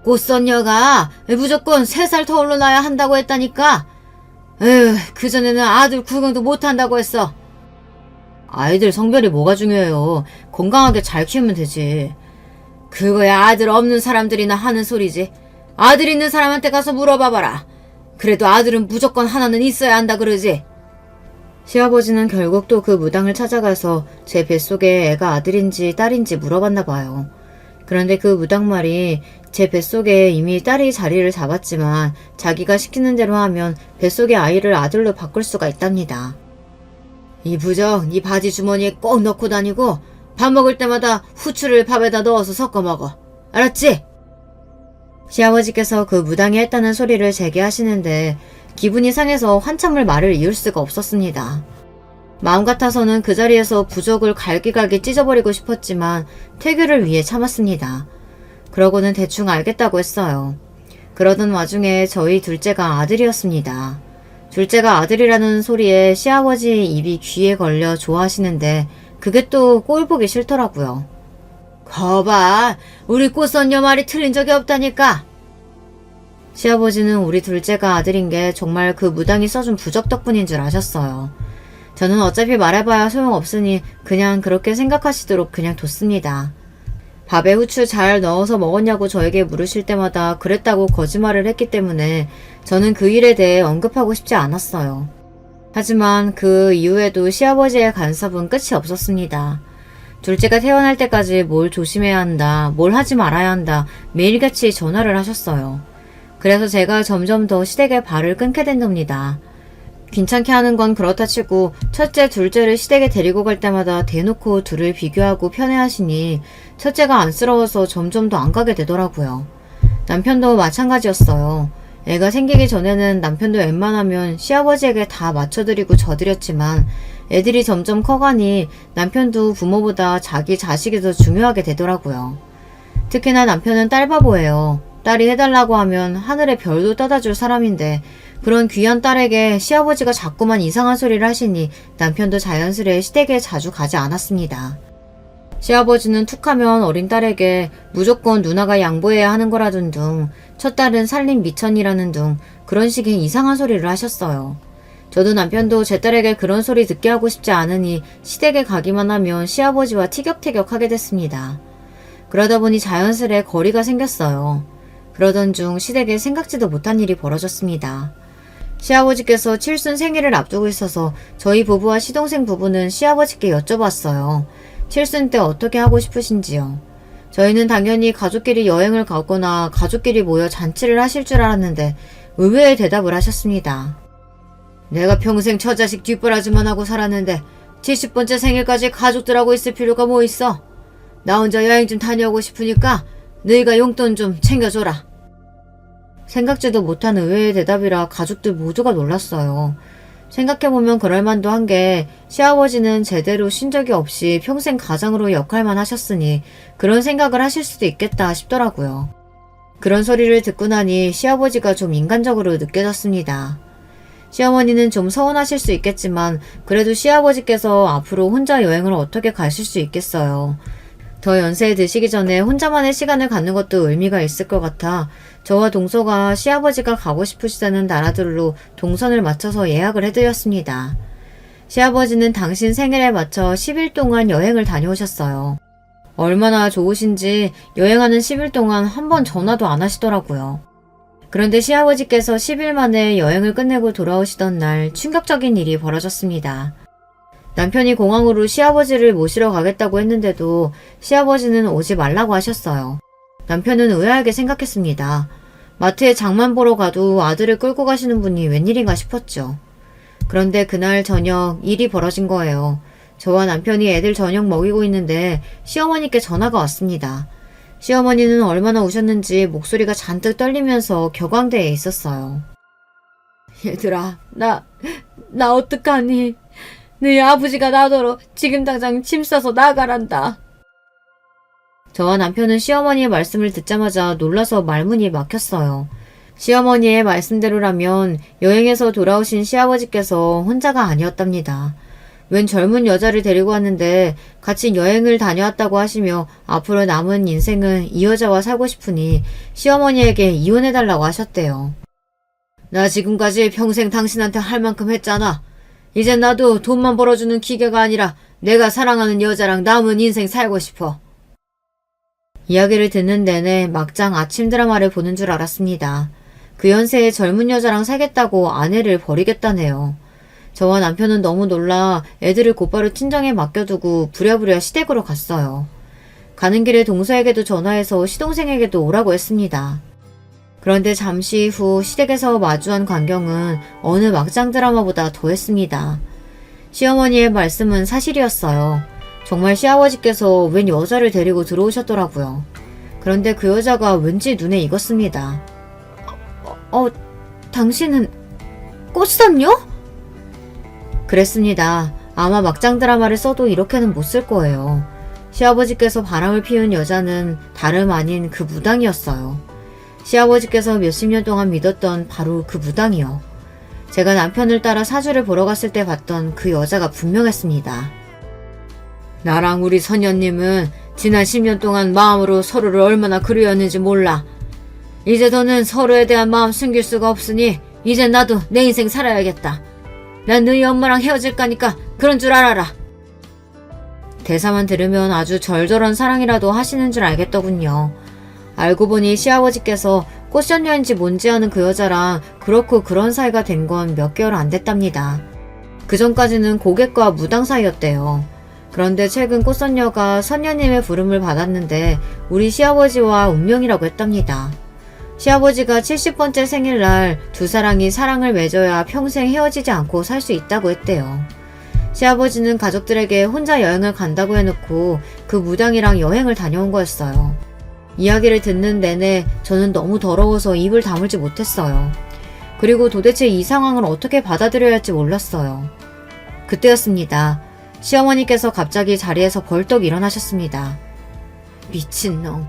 꽃선녀가 무조건 3살 터울로 낳아야 한다고 했다니까. 에휴, 그전에는 아들 구경도 못한다고 했어. 아이들 성별이 뭐가 중요해요. 건강하게 잘 키우면 되지. 그거야 아들 없는 사람들이나 하는 소리지. 아들 있는 사람한테 가서 물어봐봐라. 그래도 아들은 무조건 하나는 있어야 한다 그러지. 시아버지는 결국 또 그 무당을 찾아가서 제 뱃속에 애가 아들인지 딸인지 물어봤나 봐요. 그런데 그 무당 말이 제 뱃속에 이미 딸이 자리를 잡았지만 자기가 시키는 대로 하면 뱃속의 아이를 아들로 바꿀 수가 있답니다. 이 부적 네 바지 주머니에 꼭 넣고 다니고 밥 먹을 때마다 후추를 밥에다 넣어서 섞어 먹어. 알았지? 시아버지께서 그 무당이 했다는 소리를 제게 하시는데 기분이 상해서 한참을 말을 이을 수가 없었습니다. 마음 같아서는 그 자리에서 부적을 갈기갈기 찢어버리고 싶었지만 퇴교를 위해 참았습니다. 그러고는 대충 알겠다고 했어요. 그러던 와중에 저희 둘째가 아들이었습니다. 둘째가 아들이라는 소리에 시아버지 입이 귀에 걸려 좋아하시는데 그게 또 꼴보기 싫더라고요. 거봐, 우리 꽃선녀 말이 틀린 적이 없다니까. 시아버지는 우리 둘째가 아들인 게 정말 그 무당이 써준 부적 덕분인 줄 아셨어요. 저는 어차피 말해봐야 소용없으니 그냥 그렇게 생각하시도록 그냥 뒀습니다. 밥에 후추 잘 넣어서 먹었냐고 저에게 물으실 때마다 그랬다고 거짓말을 했기 때문에 저는 그 일에 대해 언급하고 싶지 않았어요. 하지만 그 이후에도 시아버지의 간섭은 끝이 없었습니다. 둘째가 태어날 때까지 뭘 조심해야 한다, 뭘 하지 말아야 한다 매일같이 전화를 하셨어요. 그래서 제가 점점 더 시댁에 발을 끊게 된 겁니다. 귀찮게 하는 건 그렇다 치고 첫째, 둘째를 시댁에 데리고 갈 때마다 대놓고 둘을 비교하고 편애하시니 첫째가 안쓰러워서 점점 더 안 가게 되더라고요. 남편도 마찬가지였어요. 애가 생기기 전에는 남편도 웬만하면 시아버지에게 다 맞춰드리고 져드렸지만 애들이 점점 커가니 남편도 부모보다 자기 자식이 더 중요하게 되더라고요. 특히나 남편은 딸바보예요. 딸이 해달라고 하면 하늘의 별도 떠다줄 사람인데 그런 귀한 딸에게 시아버지가 자꾸만 이상한 소리를 하시니 남편도 자연스레 시댁에 자주 가지 않았습니다. 시아버지는 툭하면 어린 딸에게 무조건 누나가 양보해야 하는 거라던 둥, 첫 딸은 살림 미천이라는 둥 그런 식의 이상한 소리를 하셨어요. 저도 남편도 제 딸에게 그런 소리 듣게 하고 싶지 않으니 시댁에 가기만 하면 시아버지와 티격태격하게 됐습니다. 그러다 보니 자연스레 거리가 생겼어요. 그러던 중 시댁에 생각지도 못한 일이 벌어졌습니다. 시아버지께서 칠순 생일을 앞두고 있어서 저희 부부와 시동생 부부는 시아버지께 여쭤봤어요. 칠순 때 어떻게 하고 싶으신지요. 저희는 당연히 가족끼리 여행을 가거나 가족끼리 모여 잔치를 하실 줄 알았는데 의외의 대답을 하셨습니다. 내가 평생 처자식 뒷바라지만 하고 살았는데 70번째 생일까지 가족들하고 있을 필요가 뭐 있어? 나 혼자 여행 좀 다녀오고 싶으니까 너희가 용돈 좀 챙겨줘라. 생각지도 못한 의외의 대답이라 가족들 모두가 놀랐어요. 생각해보면 그럴만도 한 게 시아버지는 제대로 쉰 적이 없이 평생 가장으로 역할만 하셨으니 그런 생각을 하실 수도 있겠다 싶더라고요. 그런 소리를 듣고 나니 시아버지가 좀 인간적으로 느껴졌습니다. 시어머니는 좀 서운하실 수 있겠지만 그래도 시아버지께서 앞으로 혼자 여행을 어떻게 가실 수 있겠어요. 더 연세에 드시기 전에 혼자만의 시간을 갖는 것도 의미가 있을 것 같아 저와 동서가 시아버지가 가고 싶으시다는 나라들로 동선을 맞춰서 예약을 해드렸습니다. 시아버지는 당신 생일에 맞춰 10일 동안 여행을 다녀오셨어요. 얼마나 좋으신지 여행하는 10일 동안 한 번 전화도 안 하시더라고요. 그런데 시아버지께서 10일 만에 여행을 끝내고 돌아오시던 날 충격적인 일이 벌어졌습니다. 남편이 공항으로 시아버지를 모시러 가겠다고 했는데도 시아버지는 오지 말라고 하셨어요. 남편은 의아하게 생각했습니다. 마트에 장만 보러 가도 아들을 끌고 가시는 분이 웬일인가 싶었죠. 그런데 그날 저녁 일이 벌어진 거예요. 저와 남편이 애들 저녁 먹이고 있는데 시어머니께 전화가 왔습니다. 시어머니는 얼마나 우셨는지 목소리가 잔뜩 떨리면서 격앙대에 있었어요. 얘들아, 나 어떡하니? 너희 아버지가 나더러 지금 당장 짐 싸서 나가란다. 저와 남편은 시어머니의 말씀을 듣자마자 놀라서 말문이 막혔어요. 시어머니의 말씀대로라면 여행에서 돌아오신 시아버지께서 혼자가 아니었답니다. 웬 젊은 여자를 데리고 왔는데 같이 여행을 다녀왔다고 하시며 앞으로 남은 인생은 이 여자와 살고 싶으니 시어머니에게 이혼해달라고 하셨대요. 나 지금까지 평생 당신한테 할 만큼 했잖아. 이젠 나도 돈만 벌어주는 기계가 아니라 내가 사랑하는 여자랑 남은 인생 살고 싶어. 이야기를 듣는 내내 막장 아침 드라마를 보는 줄 알았습니다. 그 연세에 젊은 여자랑 살겠다고 아내를 버리겠다네요. 저와 남편은 너무 놀라 애들을 곧바로 친정에 맡겨두고 부랴부랴 시댁으로 갔어요. 가는 길에 동서에게도 전화해서 시동생에게도 오라고 했습니다. 그런데 잠시 후 시댁에서 마주한 광경은 어느 막장 드라마보다 더했습니다. 시어머니의 말씀은 사실이었어요. 정말 시아버지께서 웬 여자를 데리고 들어오셨더라고요. 그런데 그 여자가 왠지 눈에 익었습니다. 당신은 꽃선녀? 그랬습니다. 아마 막장 드라마를 써도 이렇게는 못 쓸 거예요. 시아버지께서 바람을 피운 여자는 다름 아닌 그 무당이었어요. 시아버지께서 몇십 년 동안 믿었던 바로 그 무당이요. 제가 남편을 따라 사주를 보러 갔을 때 봤던 그 여자가 분명했습니다. 나랑 우리 선녀님은 지난 10년 동안 마음으로 서로를 얼마나 그리웠는지 몰라. 이제 더는 서로에 대한 마음 숨길 수가 없으니 이제 나도 내 인생 살아야겠다. 난 너희 엄마랑 헤어질 거니까 그런 줄 알아라. 대사만 들으면 아주 절절한 사랑이라도 하시는 줄 알겠더군요. 알고 보니 시아버지께서 꽃선녀인지 뭔지 아는 그 여자랑 그렇고 그런 사이가 된 건 몇 개월 안 됐답니다. 그 전까지는 고객과 무당 사이였대요. 그런데 최근 꽃선녀가 선녀님의 부름을 받았는데 우리 시아버지와 운명이라고 했답니다. 시아버지가 70번째 생일날 두 사랑이 사랑을 맺어야 평생 헤어지지 않고 살 수 있다고 했대요. 시아버지는 가족들에게 혼자 여행을 간다고 해놓고 그 무당이랑 여행을 다녀온 거였어요. 이야기를 듣는 내내 저는 너무 더러워서 입을 다물지 못했어요. 그리고 도대체 이 상황을 어떻게 받아들여야 할지 몰랐어요. 그때였습니다. 시어머니께서 갑자기 자리에서 벌떡 일어나셨습니다. 미친놈.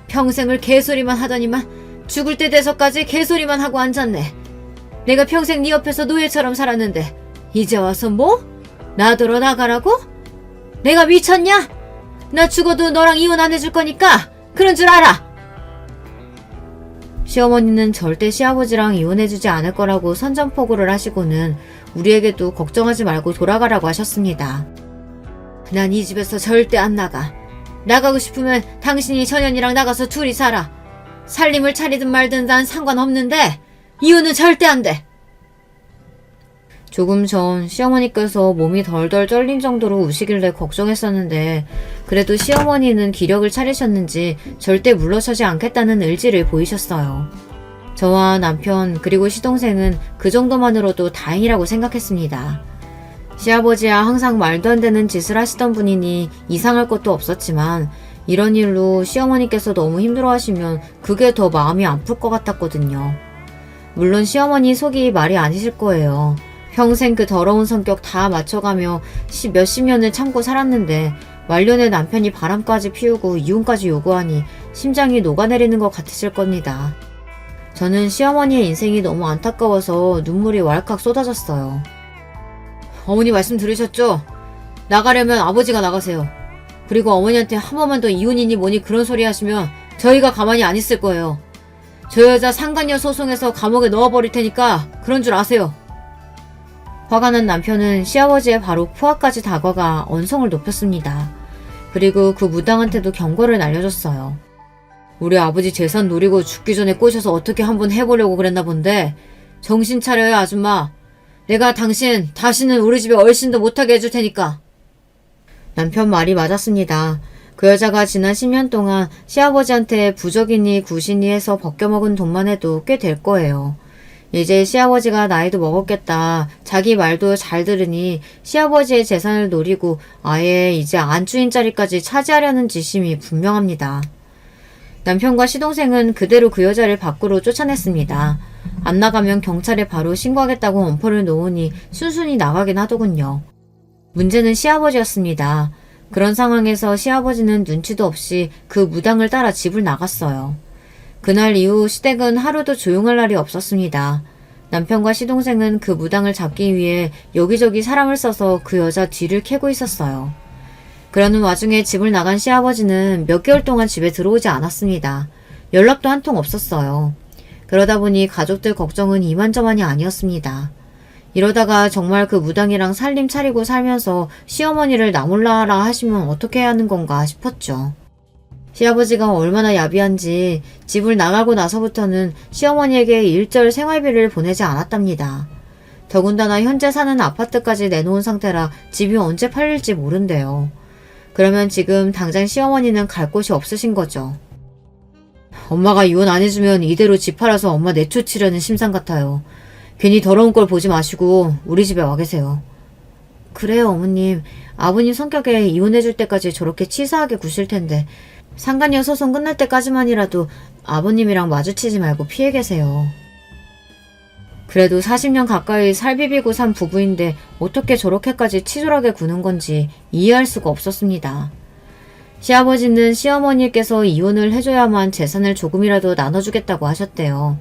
평생을 개소리만 하더니만 죽을 때 돼서까지 개소리만 하고 앉았네. 내가 평생 네 옆에서 노예처럼 살았는데 이제 와서 뭐? 나더러 나가라고? 내가 미쳤냐? 나 죽어도 너랑 이혼 안 해줄 거니까 그런 줄 알아. 시어머니는 절대 시아버지랑 이혼해주지 않을 거라고 선전포고를 하시고는 우리에게도 걱정하지 말고 돌아가라고 하셨습니다. 난 이 집에서 절대 안 나가. 나가고 싶으면 당신이 전현이랑 나가서 둘이 살아. 살림을 차리든 말든 난 상관없는데 이혼은 절대 안 돼. 조금 전 시어머니께서 몸이 덜덜 떨린 정도로 우시길래 걱정했었는데 그래도 시어머니는 기력을 차리셨는지 절대 물러서지 않겠다는 의지를 보이셨어요. 저와 남편 그리고 시동생은 그 정도만으로도 다행이라고 생각했습니다. 시아버지야 항상 말도 안 되는 짓을 하시던 분이니 이상할 것도 없었지만 이런 일로 시어머니께서 너무 힘들어하시면 그게 더 마음이 아플 것 같았거든요. 물론 시어머니 속이 말이 아니실 거예요. 평생 그 더러운 성격 다 맞춰가며 몇십 년을 참고 살았는데 말년에 남편이 바람까지 피우고 이혼까지 요구하니 심장이 녹아내리는 것 같으실 겁니다. 저는 시어머니의 인생이 너무 안타까워서 눈물이 왈칵 쏟아졌어요. 어머니 말씀 들으셨죠? 나가려면 아버지가 나가세요. 그리고 어머니한테 한 번만 더 이혼이니 뭐니 그런 소리 하시면 저희가 가만히 안 있을 거예요. 저 여자 상간녀 소송해서 감옥에 넣어버릴 테니까 그런 줄 아세요. 화가 난 남편은 시아버지의 바로 코앞까지 다가가 언성을 높였습니다. 그리고 그 무당한테도 경고를 날려줬어요. 우리 아버지 재산 노리고 죽기 전에 꼬셔서 어떻게 한번 해보려고 그랬나 본데 정신 차려요 아줌마. 내가 당신 다시는 우리 집에 얼씬도 못하게 해줄 테니까. 남편 말이 맞았습니다. 그 여자가 지난 10년 동안 시아버지한테 부적이니 구신이 해서 벗겨먹은 돈만 해도 꽤 될 거예요. 이제 시아버지가 나이도 먹었겠다. 자기 말도 잘 들으니 시아버지의 재산을 노리고 아예 이제 안주인 자리까지 차지하려는 지심이 분명합니다. 남편과 시동생은 그대로 그 여자를 밖으로 쫓아냈습니다. 안 나가면 경찰에 바로 신고하겠다고 엄포를 놓으니 순순히 나가긴 하더군요. 문제는 시아버지였습니다. 그런 상황에서 시아버지는 눈치도 없이 그 무당을 따라 집을 나갔어요. 그날 이후 시댁은 하루도 조용할 날이 없었습니다. 남편과 시동생은 그 무당을 잡기 위해 여기저기 사람을 써서 그 여자 뒤를 캐고 있었어요. 그러는 와중에 집을 나간 시아버지는 몇 개월 동안 집에 들어오지 않았습니다. 연락도 한 통 없었어요. 그러다 보니 가족들 걱정은 이만저만이 아니었습니다. 이러다가 정말 그 무당이랑 살림 차리고 살면서 시어머니를 나 몰라 하라 하시면 어떻게 해야 하는 건가 싶었죠. 시아버지가 얼마나 야비한지 집을 나가고 나서부터는 시어머니에게 일절 생활비를 보내지 않았답니다. 더군다나 현재 사는 아파트까지 내놓은 상태라 집이 언제 팔릴지 모른대요. 그러면 지금 당장 시어머니는 갈 곳이 없으신 거죠. 엄마가 이혼 안 해주면 이대로 집 팔아서 엄마 내쫓으려는 심상 같아요. 괜히 더러운 걸 보지 마시고 우리 집에 와 계세요. 그래요 어머님. 아버님 성격에 이혼해줄 때까지 저렇게 치사하게 구실 텐데 상간녀 소송 끝날 때까지만이라도 아버님이랑 마주치지 말고 피해 계세요. 그래도 40년 가까이 살 비비고 산 부부인데 어떻게 저렇게까지 치졸하게 구는 건지 이해할 수가 없었습니다. 시아버지는 시어머니께서 이혼을 해줘야만 재산을 조금이라도 나눠주겠다고 하셨대요.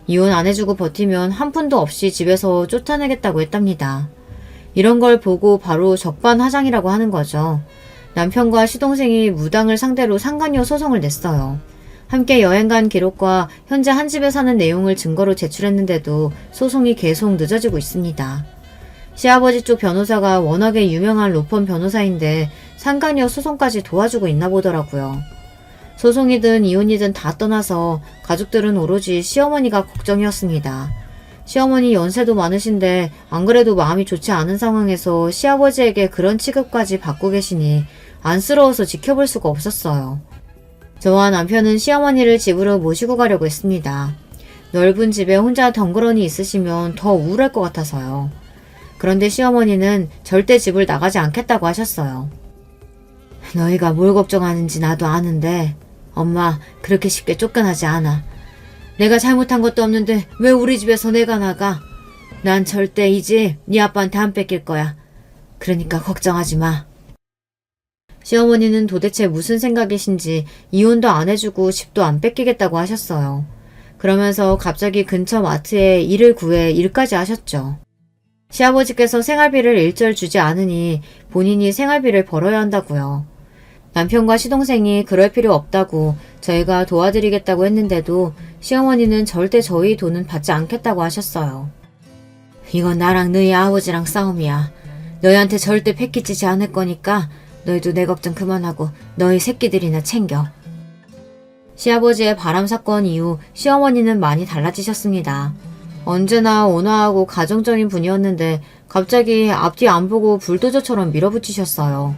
이혼 안 해주고 버티면 한 푼도 없이 집에서 쫓아내겠다고 했답니다. 이런 걸 보고 바로 적반하장이라고 하는 거죠. 남편과 시동생이 무당을 상대로 상간녀 소송을 냈어요. 함께 여행 간 기록과 현재 한 집에 사는 내용을 증거로 제출했는데도 소송이 계속 늦어지고 있습니다. 시아버지 쪽 변호사가 워낙에 유명한 로펌 변호사인데 상간녀 소송까지 도와주고 있나 보더라고요. 소송이든 이혼이든 다 떠나서 가족들은 오로지 시어머니가 걱정이었습니다. 시어머니 연세도 많으신데 안 그래도 마음이 좋지 않은 상황에서 시아버지에게 그런 취급까지 받고 계시니 안쓰러워서 지켜볼 수가 없었어요. 저와 남편은 시어머니를 집으로 모시고 가려고 했습니다. 넓은 집에 혼자 덩그러니 있으시면 더 우울할 것 같아서요. 그런데 시어머니는 절대 집을 나가지 않겠다고 하셨어요. 너희가 뭘 걱정하는지 나도 아는데 엄마 그렇게 쉽게 쫓겨나지 않아. 내가 잘못한 것도 없는데 왜 우리 집에서 내가 나가? 난 절대 이 집 네 아빠한테 안 뺏길 거야. 그러니까 걱정하지 마. 시어머니는 도대체 무슨 생각이신지 이혼도 안 해주고 집도 안 뺏기겠다고 하셨어요. 그러면서 갑자기 근처 마트에 일을 구해 일까지 하셨죠. 시아버지께서 생활비를 일절 주지 않으니 본인이 생활비를 벌어야 한다고요. 남편과 시동생이 그럴 필요 없다고 저희가 도와드리겠다고 했는데도 시어머니는 절대 저희 돈은 받지 않겠다고 하셨어요. 이건 나랑 너희 아버지랑 싸움이야. 너희한테 절대 패키지지 않을 거니까 너희도 내 걱정 그만하고 너희 새끼들이나 챙겨. 시아버지의 바람 사건 이후 시어머니는 많이 달라지셨습니다. 언제나 온화하고 가정적인 분이었는데 갑자기 앞뒤 안 보고 불도저처럼 밀어붙이셨어요.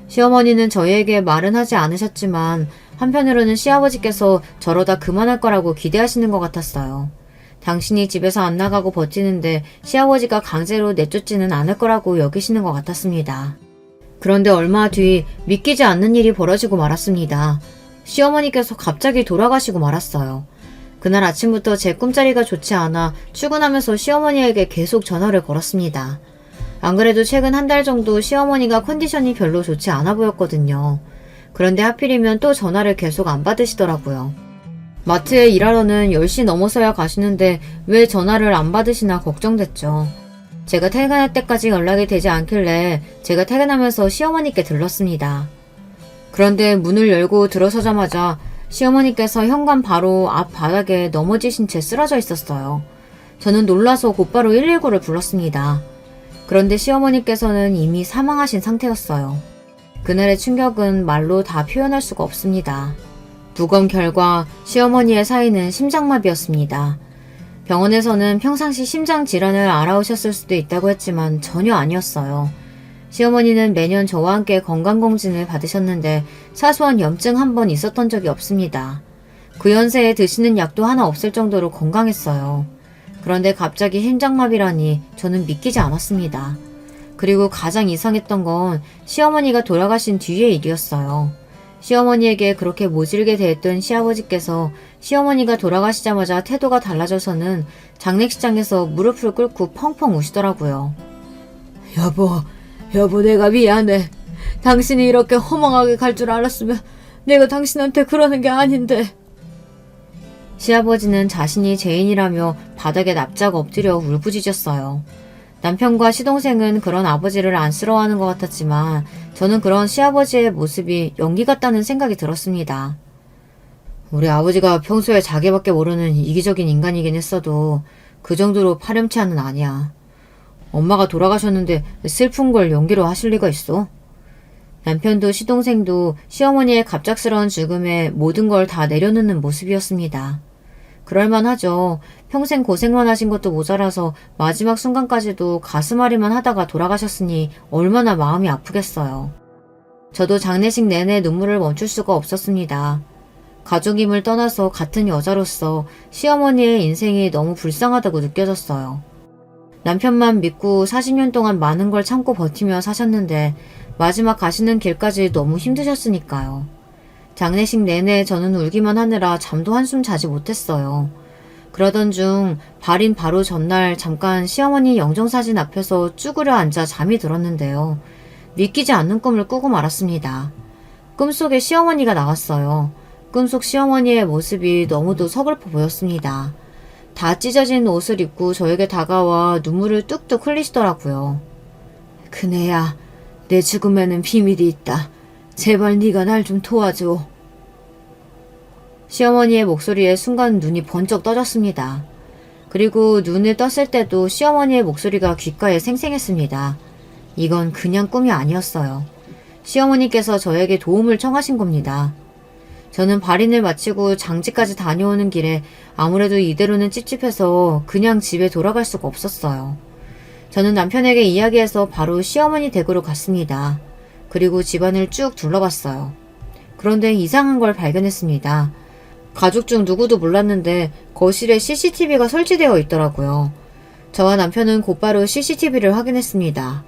시어머니는 저희에게 말은 하지 않으셨지만 한편으로는 시아버지께서 저러다 그만할 거라고 기대하시는 것 같았어요. 당신이 집에서 안 나가고 버티는데 시아버지가 강제로 내쫓지는 않을 거라고 여기시는 것 같았습니다. 그런데 얼마 뒤 믿기지 않는 일이 벌어지고 말았습니다. 시어머니께서 갑자기 돌아가시고 말았어요. 그날 아침부터 제 꿈자리가 좋지 않아 출근하면서 시어머니에게 계속 전화를 걸었습니다. 안 그래도 최근 한 달 정도 시어머니가 컨디션이 별로 좋지 않아 보였거든요. 그런데 하필이면 또 전화를 계속 안 받으시더라고요. 마트에 일하러는 10시 넘어서야 가시는데 왜 전화를 안 받으시나 걱정됐죠. 제가 퇴근할 때까지 연락이 되지 않길래 제가 퇴근하면서 시어머니께 들렀습니다. 그런데 문을 열고 들어서자마자 시어머니께서 현관 바로 앞 바닥에 넘어지신 채 쓰러져 있었어요. 저는 놀라서 곧바로 119를 불렀습니다. 그런데 시어머니께서는 이미 사망하신 상태였어요. 그날의 충격은 말로 다 표현할 수가 없습니다. 부검 결과 시어머니의 사인은 심장마비였습니다. 병원에서는 평상시 심장 질환을 알아오셨을 수도 있다고 했지만 전혀 아니었어요. 시어머니는 매년 저와 함께 건강검진을 받으셨는데 사소한 염증 한 번 있었던 적이 없습니다. 그 연세에 드시는 약도 하나 없을 정도로 건강했어요. 그런데 갑자기 심장마비라니 저는 믿기지 않았습니다. 그리고 가장 이상했던 건 시어머니가 돌아가신 뒤의 일이었어요. 시어머니에게 그렇게 모질게 대했던 시아버지께서 시어머니가 돌아가시자마자 태도가 달라져서는 장례식장에서 무릎을 꿇고 펑펑 우시더라고요. 여보 내가 미안해. 당신이 이렇게 허망하게 갈 줄 알았으면 내가 당신한테 그러는 게 아닌데. 시아버지는 자신이 죄인이라며 바닥에 납작 엎드려 울부짖었어요. 남편과 시동생은 그런 아버지를 안쓰러워하는 것 같았지만 저는 그런 시아버지의 모습이 연기 같다는 생각이 들었습니다. 우리 아버지가 평소에 자기밖에 모르는 이기적인 인간이긴 했어도 그 정도로 파렴치한은 아니야. 엄마가 돌아가셨는데 슬픈 걸 연기로 하실 리가 있어? 남편도 시동생도 시어머니의 갑작스러운 죽음에 모든 걸 다 내려놓는 모습이었습니다. 그럴만하죠. 평생 고생만 하신 것도 모자라서 마지막 순간까지도 가슴앓이만 하다가 돌아가셨으니 얼마나 마음이 아프겠어요. 저도 장례식 내내 눈물을 멈출 수가 없었습니다. 가족임을 떠나서 같은 여자로서 시어머니의 인생이 너무 불쌍하다고 느껴졌어요. 남편만 믿고 40년 동안 많은 걸 참고 버티며 사셨는데 마지막 가시는 길까지 너무 힘드셨으니까요. 장례식 내내 저는 울기만 하느라 잠도 한숨 자지 못했어요. 그러던 중 발인 바로 전날 잠깐 시어머니 영정사진 앞에서 쭈그려 앉아 잠이 들었는데요. 믿기지 않는 꿈을 꾸고 말았습니다. 꿈속에 시어머니가 나왔어요. 꿈속 시어머니의 모습이 너무도 서글퍼 보였습니다. 다 찢어진 옷을 입고 저에게 다가와 눈물을 뚝뚝 흘리시더라고요. 그네야, 내 죽음에는 비밀이 있다. 제발 네가 날 좀 도와줘. 시어머니의 목소리에 순간 눈이 번쩍 떠졌습니다. 그리고 눈을 떴을 때도 시어머니의 목소리가 귓가에 생생했습니다. 이건 그냥 꿈이 아니었어요. 시어머니께서 저에게 도움을 청하신 겁니다. 저는 발인을 마치고 장지까지 다녀오는 길에 아무래도 이대로는 찝찝해서 그냥 집에 돌아갈 수가 없었어요. 저는 남편에게 이야기해서 바로 시어머니 댁으로 갔습니다. 그리고 집안을 쭉 둘러봤어요. 그런데 이상한 걸 발견했습니다. 가족 중 누구도 몰랐는데 거실에 CCTV가 설치되어 있더라고요. 저와 남편은 곧바로 CCTV를 확인했습니다.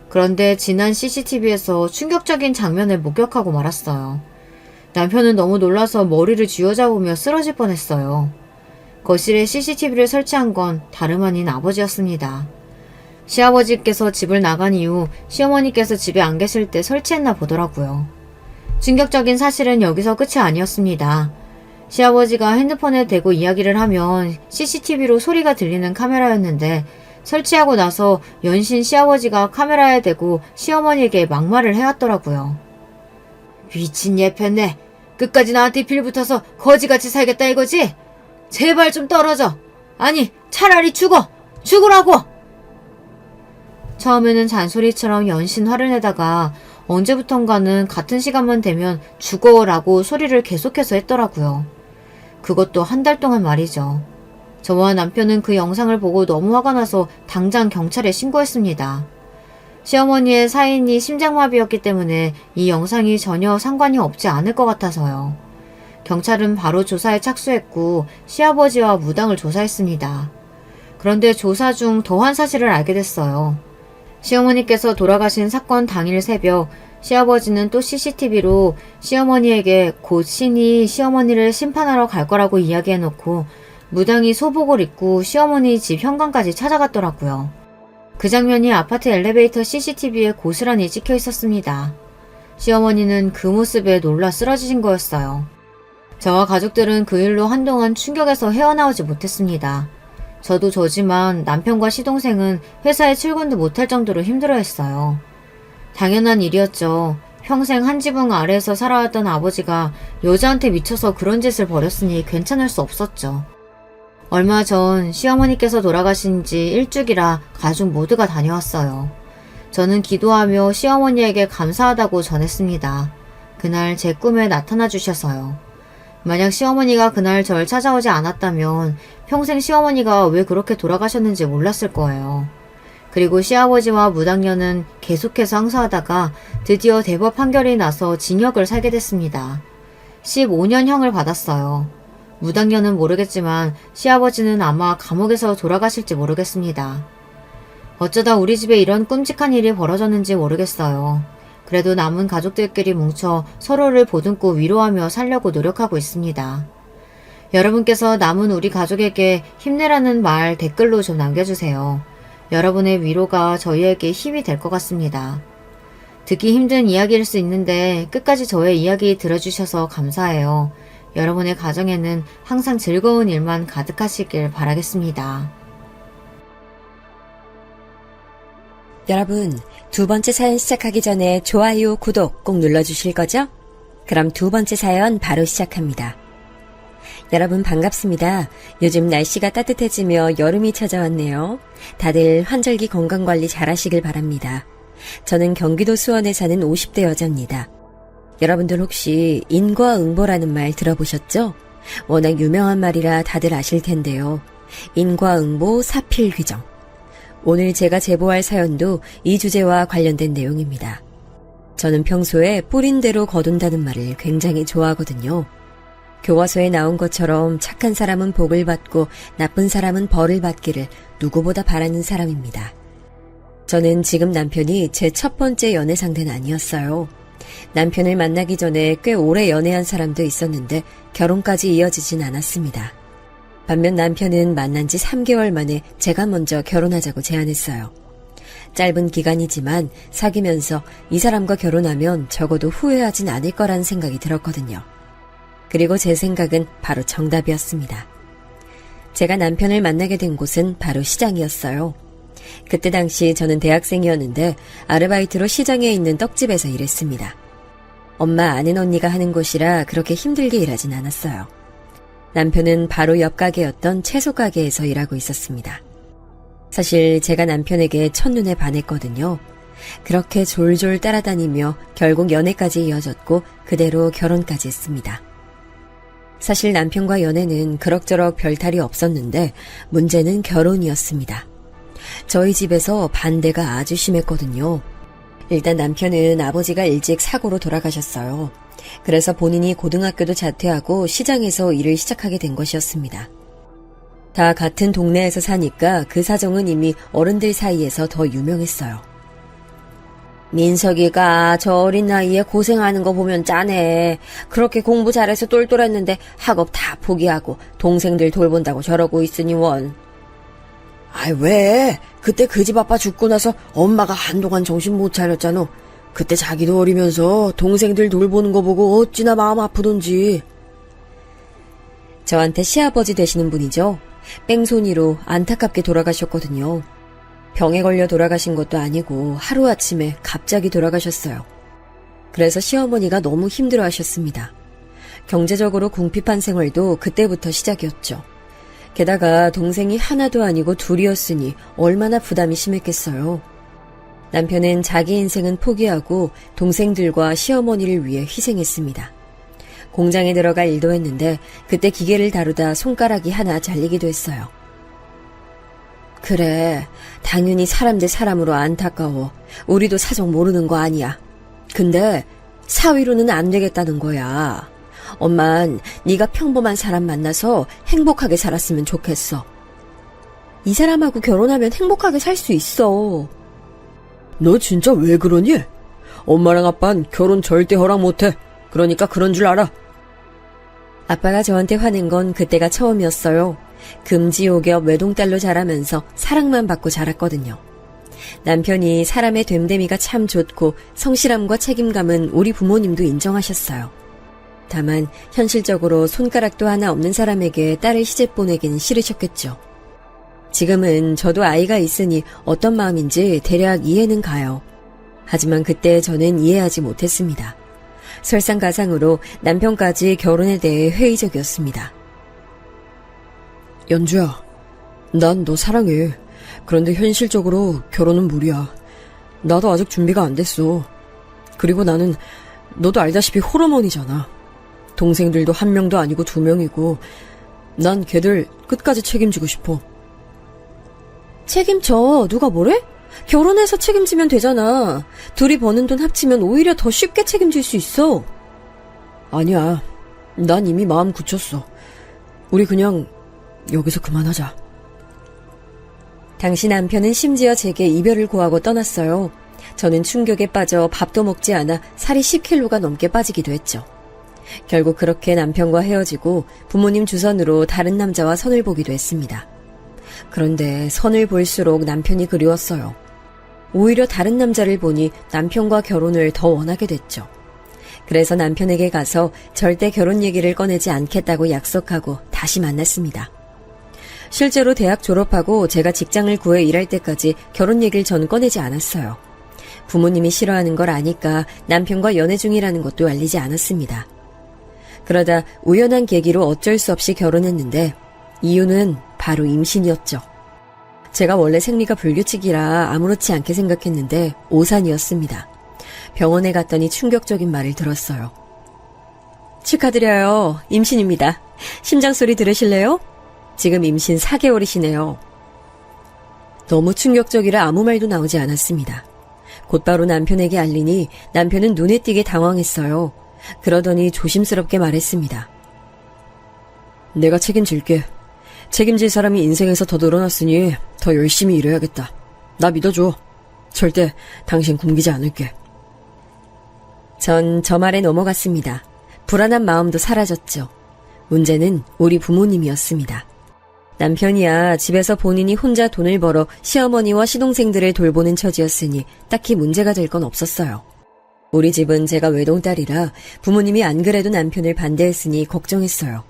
그런데 지난 CCTV에서 충격적인 장면을 목격하고 말았어요. 남편은 너무 놀라서 머리를 쥐어잡으며 쓰러질 뻔했어요. 거실에 CCTV를 설치한 건 다름 아닌 아버지였습니다. 시아버지께서 집을 나간 이후 시어머니께서 집에 안 계실 때 설치했나 보더라고요. 충격적인 사실은 여기서 끝이 아니었습니다. 시아버지가 핸드폰에 대고 이야기를 하면 CCTV로 소리가 들리는 카메라였는데 설치하고 나서 연신 시아버지가 카메라에 대고 시어머니에게 막말을 해왔더라고요. 미친 예편네. 끝까지 나한테 빌붙어서 거지같이 살겠다 이거지? 제발 좀 떨어져. 아니 차라리 죽어. 죽으라고. 처음에는 잔소리처럼 연신 화를 내다가 언제부턴가는 같은 시간만 되면 죽어라고 소리를 계속해서 했더라고요. 그것도 한 달 동안 말이죠. 저와 남편은 그 영상을 보고 너무 화가 나서 당장 경찰에 신고했습니다. 시어머니의 사인이 심장마비였기 때문에 이 영상이 전혀 상관이 없지 않을 것 같아서요. 경찰은 바로 조사에 착수했고 시아버지와 무당을 조사했습니다. 그런데 조사 중 더한 사실을 알게 됐어요. 시어머니께서 돌아가신 사건 당일 새벽 시아버지는 또 CCTV로 시어머니에게 곧 신이 시어머니를 심판하러 갈 거라고 이야기해놓고 무당이 소복을 입고 시어머니 집 현관까지 찾아갔더라고요. 그 장면이 아파트 엘리베이터 CCTV에 고스란히 찍혀 있었습니다. 시어머니는 그 모습에 놀라 쓰러지신 거였어요. 저와 가족들은 그 일로 한동안 충격에서 헤어나오지 못했습니다. 저도 저지만 남편과 시동생은 회사에 출근도 못할 정도로 힘들어했어요. 당연한 일이었죠. 평생 한 지붕 아래에서 살아왔던 아버지가 여자한테 미쳐서 그런 짓을 벌였으니 괜찮을 수 없었죠. 얼마 전 시어머니께서 돌아가신 지 일주기라 가족 모두가 다녀왔어요. 저는 기도하며 시어머니에게 감사하다고 전했습니다. 그날 제 꿈에 나타나 주셔서요. 만약 시어머니가 그날 절 찾아오지 않았다면 평생 시어머니가 왜 그렇게 돌아가셨는지 몰랐을 거예요. 그리고 시아버지와 무당녀는 계속해서 항소하다가 드디어 대법 판결이 나서 징역을 살게 됐습니다. 15년형을 받았어요. 무당녀는 모르겠지만 시아버지는 아마 감옥에서 돌아가실지 모르겠습니다. 어쩌다 우리 집에 이런 끔찍한 일이 벌어졌는지 모르겠어요. 그래도 남은 가족들끼리 뭉쳐 서로를 보듬고 위로하며 살려고 노력하고 있습니다. 여러분께서 남은 우리 가족에게 힘내라는 말 댓글로 좀 남겨주세요. 여러분의 위로가 저희에게 힘이 될 것 같습니다. 듣기 힘든 이야기일 수 있는데 끝까지 저의 이야기 들어주셔서 감사해요. 여러분의 가정에는 항상 즐거운 일만 가득하시길 바라겠습니다. 여러분, 두 번째 사연 시작하기 전에 좋아요, 구독 꼭 눌러주실 거죠? 그럼 두 번째 사연 바로 시작합니다. 여러분 반갑습니다. 요즘 날씨가 따뜻해지며 여름이 찾아왔네요. 다들 환절기 건강관리 잘하시길 바랍니다. 저는 경기도 수원에 사는 50대 여자입니다. 여러분들 혹시 인과응보라는 말 들어보셨죠? 워낙 유명한 말이라 다들 아실 텐데요. 인과응보 사필귀정. 오늘 제가 제보할 사연도 이 주제와 관련된 내용입니다. 저는 평소에 뿌린 대로 거둔다는 말을 굉장히 좋아하거든요. 교과서에 나온 것처럼 착한 사람은 복을 받고 나쁜 사람은 벌을 받기를 누구보다 바라는 사람입니다. 저는 지금 남편이 제 첫 번째 연애 상대는 아니었어요. 남편을 만나기 전에 꽤 오래 연애한 사람도 있었는데 결혼까지 이어지진 않았습니다. 반면 남편은 만난 지 3개월 만에 제가 먼저 결혼하자고 제안했어요. 짧은 기간이지만 사귀면서 이 사람과 결혼하면 적어도 후회하진 않을 거라는 생각이 들었거든요. 그리고 제 생각은 바로 정답이었습니다. 제가 남편을 만나게 된 곳은 바로 시장이었어요. 그때 당시 저는 대학생이었는데 아르바이트로 시장에 있는 떡집에서 일했습니다. 엄마 아는 언니가 하는 곳이라 그렇게 힘들게 일하진 않았어요. 남편은 바로 옆 가게였던 채소 가게에서 일하고 있었습니다. 사실 제가 남편에게 첫눈에 반했거든요. 그렇게 졸졸 따라다니며 결국 연애까지 이어졌고 그대로 결혼까지 했습니다. 사실 남편과 연애는 그럭저럭 별탈이 없었는데 문제는 결혼이었습니다. 저희 집에서 반대가 아주 심했거든요. 일단 남편은 아버지가 일찍 사고로 돌아가셨어요. 그래서 본인이 고등학교도 자퇴하고 시장에서 일을 시작하게 된 것이었습니다. 다 같은 동네에서 사니까 그 사정은 이미 어른들 사이에서 더 유명했어요. 민석이가 저 어린 나이에 고생하는 거 보면 짠해. 그렇게 공부 잘해서 똘똘했는데 학업 다 포기하고 동생들 돌본다고 저러고 있으니 원. 아이 왜? 그때 그 집 아빠 죽고 나서 엄마가 한동안 정신 못 차렸잖아. 그때 자기도 어리면서 동생들 돌보는 거 보고 어찌나 마음 아프던지. 저한테 시아버지 되시는 분이죠. 뺑소니로 안타깝게 돌아가셨거든요. 병에 걸려 돌아가신 것도 아니고 하루아침에 갑자기 돌아가셨어요. 그래서 시어머니가 너무 힘들어하셨습니다. 경제적으로 궁핍한 생활도 그때부터 시작이었죠. 게다가 동생이 하나도 아니고 둘이었으니 얼마나 부담이 심했겠어요. 남편은 자기 인생은 포기하고 동생들과 시어머니를 위해 희생했습니다. 공장에 들어갈 일도 했는데 그때 기계를 다루다 손가락이 하나 잘리기도 했어요. 그래, 당연히 사람 대 사람으로 안타까워. 우리도 사정 모르는 거 아니야. 근데 사위로는 안 되겠다는 거야. 엄만 네가 평범한 사람 만나서 행복하게 살았으면 좋겠어. 이 사람하고 결혼하면 행복하게 살 수 있어. 너 진짜 왜 그러니? 엄마랑 아빠는 결혼 절대 허락 못해. 그러니까 그런 줄 알아. 아빠가 저한테 화낸 건 그때가 처음이었어요. 금지옥엽 외동딸로 자라면서 사랑만 받고 자랐거든요. 남편이 사람의 됨됨이가 참 좋고 성실함과 책임감은 우리 부모님도 인정하셨어요. 다만 현실적으로 손가락도 하나 없는 사람에게 딸을 시집 보내긴 싫으셨겠죠. 지금은 저도 아이가 있으니 어떤 마음인지 대략 이해는 가요. 하지만 그때 저는 이해하지 못했습니다. 설상가상으로 남편까지 결혼에 대해 회의적이었습니다. 연주야, 난 너 사랑해. 그런데 현실적으로 결혼은 무리야. 나도 아직 준비가 안 됐어. 그리고 나는 너도 알다시피 호러머니잖아. 동생들도 1명도 아니고 2명이고 난 걔들 끝까지 책임지고 싶어. 책임져. 누가 뭐래? 결혼해서 책임지면 되잖아. 둘이 버는 돈 합치면 오히려 더 쉽게 책임질 수 있어. 아니야. 난 이미 마음 굳혔어. 우리 그냥 여기서 그만하자. 당시 남편은 심지어 제게 이별을 고하고 떠났어요. 저는 충격에 빠져 밥도 먹지 않아 살이 10kg가 넘게 빠지기도 했죠. 결국 그렇게 남편과 헤어지고 부모님 주선으로 다른 남자와 선을 보기도 했습니다. 그런데 선을 볼수록 남편이 그리웠어요. 오히려 다른 남자를 보니 남편과 결혼을 더 원하게 됐죠. 그래서 남편에게 가서 절대 결혼 얘기를 꺼내지 않겠다고 약속하고 다시 만났습니다. 실제로 대학 졸업하고 제가 직장을 구해 일할 때까지 결혼 얘기를 전 꺼내지 않았어요. 부모님이 싫어하는 걸 아니까 남편과 연애 중이라는 것도 알리지 않았습니다. 그러다 우연한 계기로 어쩔 수 없이 결혼했는데 이유는 바로 임신이었죠. 제가 원래 생리가 불규칙이라 아무렇지 않게 생각했는데 오산이었습니다. 병원에 갔더니 충격적인 말을 들었어요. 축하드려요. 임신입니다. 심장 소리 들으실래요? 지금 임신 4개월이시네요. 너무 충격적이라 아무 말도 나오지 않았습니다. 곧바로 남편에게 알리니 남편은 눈에 띄게 당황했어요. 그러더니 조심스럽게 말했습니다. 내가 책임질게. 책임질 사람이 인생에서 더 늘어났으니 더 열심히 일해야겠다. 나 믿어줘. 절대 당신 굶기지 않을게. 전 저 말에 넘어갔습니다. 불안한 마음도 사라졌죠. 문제는 우리 부모님이었습니다. 남편이야 집에서 본인이 혼자 돈을 벌어 시어머니와 시동생들을 돌보는 처지였으니 딱히 문제가 될 건 없었어요. 우리 집은 제가 외동딸이라 부모님이 안 그래도 남편을 반대했으니 걱정했어요.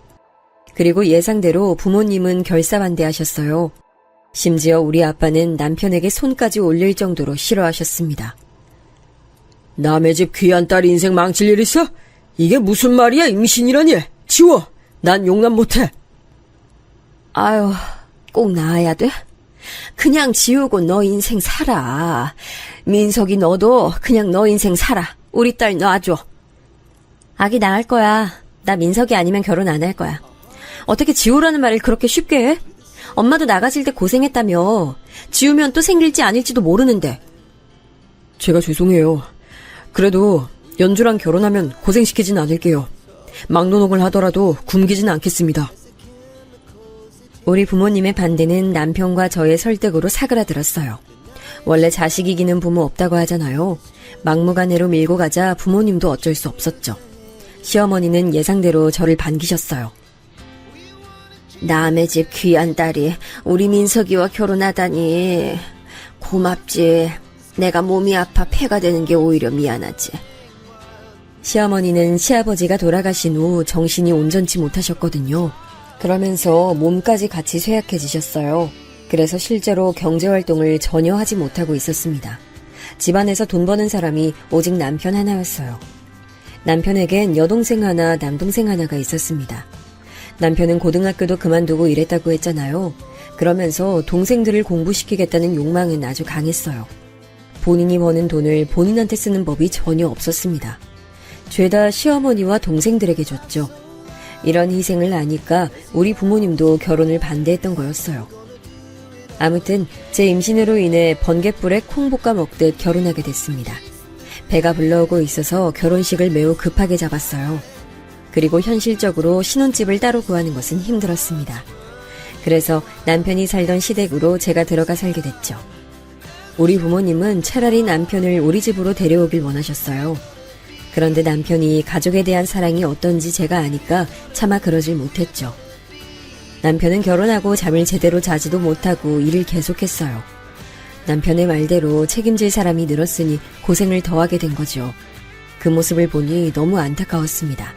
그리고 예상대로 부모님은 결사반대하셨어요. 심지어 우리 아빠는 남편에게 손까지 올릴 정도로 싫어하셨습니다. 남의 집 귀한 딸 인생 망칠 일 있어? 이게 무슨 말이야, 임신이라니. 지워. 난 용납 못해. 아유, 꼭 낳아야 돼? 그냥 지우고 너 인생 살아. 민석이 너도 그냥 너 인생 살아. 우리 딸 놔줘. 아기 낳을 거야. 나 민석이 아니면 결혼 안 할 거야. 어떻게 지우라는 말을 그렇게 쉽게 해? 엄마도 나가실 때 고생했다며. 지우면 또 생길지 아닐지도 모르는데. 제가 죄송해요. 그래도 연주랑 결혼하면 고생시키진 않을게요. 막노동을 하더라도 굶기진 않겠습니다. 우리 부모님의 반대는 남편과 저의 설득으로 사그라들었어요. 원래 자식 이기는 부모 없다고 하잖아요. 막무가내로 밀고 가자 부모님도 어쩔 수 없었죠. 시어머니는 예상대로 저를 반기셨어요. 남의 집 귀한 딸이 우리 민석이와 결혼하다니 고맙지. 내가 몸이 아파 폐가 되는 게 오히려 미안하지. 시어머니는 시아버지가 돌아가신 후 정신이 온전치 못하셨거든요. 그러면서 몸까지 같이 쇠약해지셨어요. 그래서 실제로 경제활동을 전혀 하지 못하고 있었습니다. 집안에서 돈 버는 사람이 오직 남편 하나였어요. 남편에겐 여동생 하나, 남동생 하나가 있었습니다. 남편은 고등학교도 그만두고 일했다고 했잖아요. 그러면서 동생들을 공부시키겠다는 욕망은 아주 강했어요. 본인이 버는 돈을 본인한테 쓰는 법이 전혀 없었습니다. 죄다 시어머니와 동생들에게 줬죠. 이런 희생을 아니까 우리 부모님도 결혼을 반대했던 거였어요. 아무튼 제 임신으로 인해 번갯불에 콩 볶아 먹듯 결혼하게 됐습니다. 배가 불러오고 있어서 결혼식을 매우 급하게 잡았어요. 그리고 현실적으로 신혼집을 따로 구하는 것은 힘들었습니다. 그래서 남편이 살던 시댁으로 제가 들어가 살게 됐죠. 우리 부모님은 차라리 남편을 우리 집으로 데려오길 원하셨어요. 그런데 남편이 가족에 대한 사랑이 어떤지 제가 아니까 차마 그러질 못했죠. 남편은 결혼하고 잠을 제대로 자지도 못하고 일을 계속했어요. 남편의 말대로 책임질 사람이 늘었으니 고생을 더하게 된 거죠. 그 모습을 보니 너무 안타까웠습니다.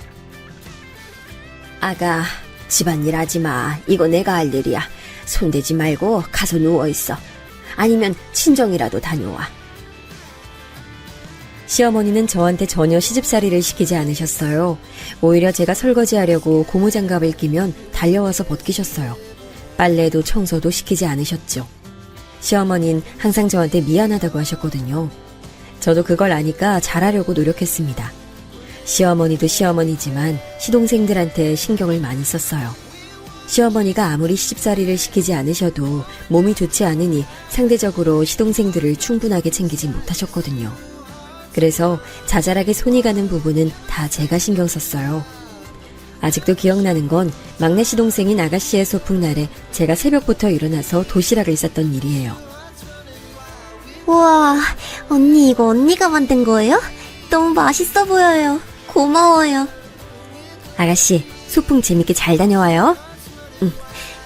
아가, 집안일 하지 마. 이거 내가 할 일이야. 손대지 말고 가서 누워있어. 아니면 친정이라도 다녀와. 시어머니는 저한테 전혀 시집살이를 시키지 않으셨어요. 오히려 제가 설거지하려고 고무장갑을 끼면 달려와서 벗기셨어요. 빨래도 청소도 시키지 않으셨죠. 시어머니는 항상 저한테 미안하다고 하셨거든요. 저도 그걸 아니까 잘하려고 노력했습니다. 시어머니도 시어머니지만 시동생들한테 신경을 많이 썼어요. 시어머니가 아무리 시집살이를 시키지 않으셔도 몸이 좋지 않으니 상대적으로 시동생들을 충분하게 챙기지 못하셨거든요. 그래서 자잘하게 손이 가는 부분은 다 제가 신경 썼어요. 아직도 기억나는 건 막내 시동생인 아가씨의 소풍날에 제가 새벽부터 일어나서 도시락을 쌌던 일이에요. 우와, 언니 이거 언니가 만든 거예요? 너무 맛있어 보여요. 고마워요. 아가씨, 소풍 재밌게 잘 다녀와요.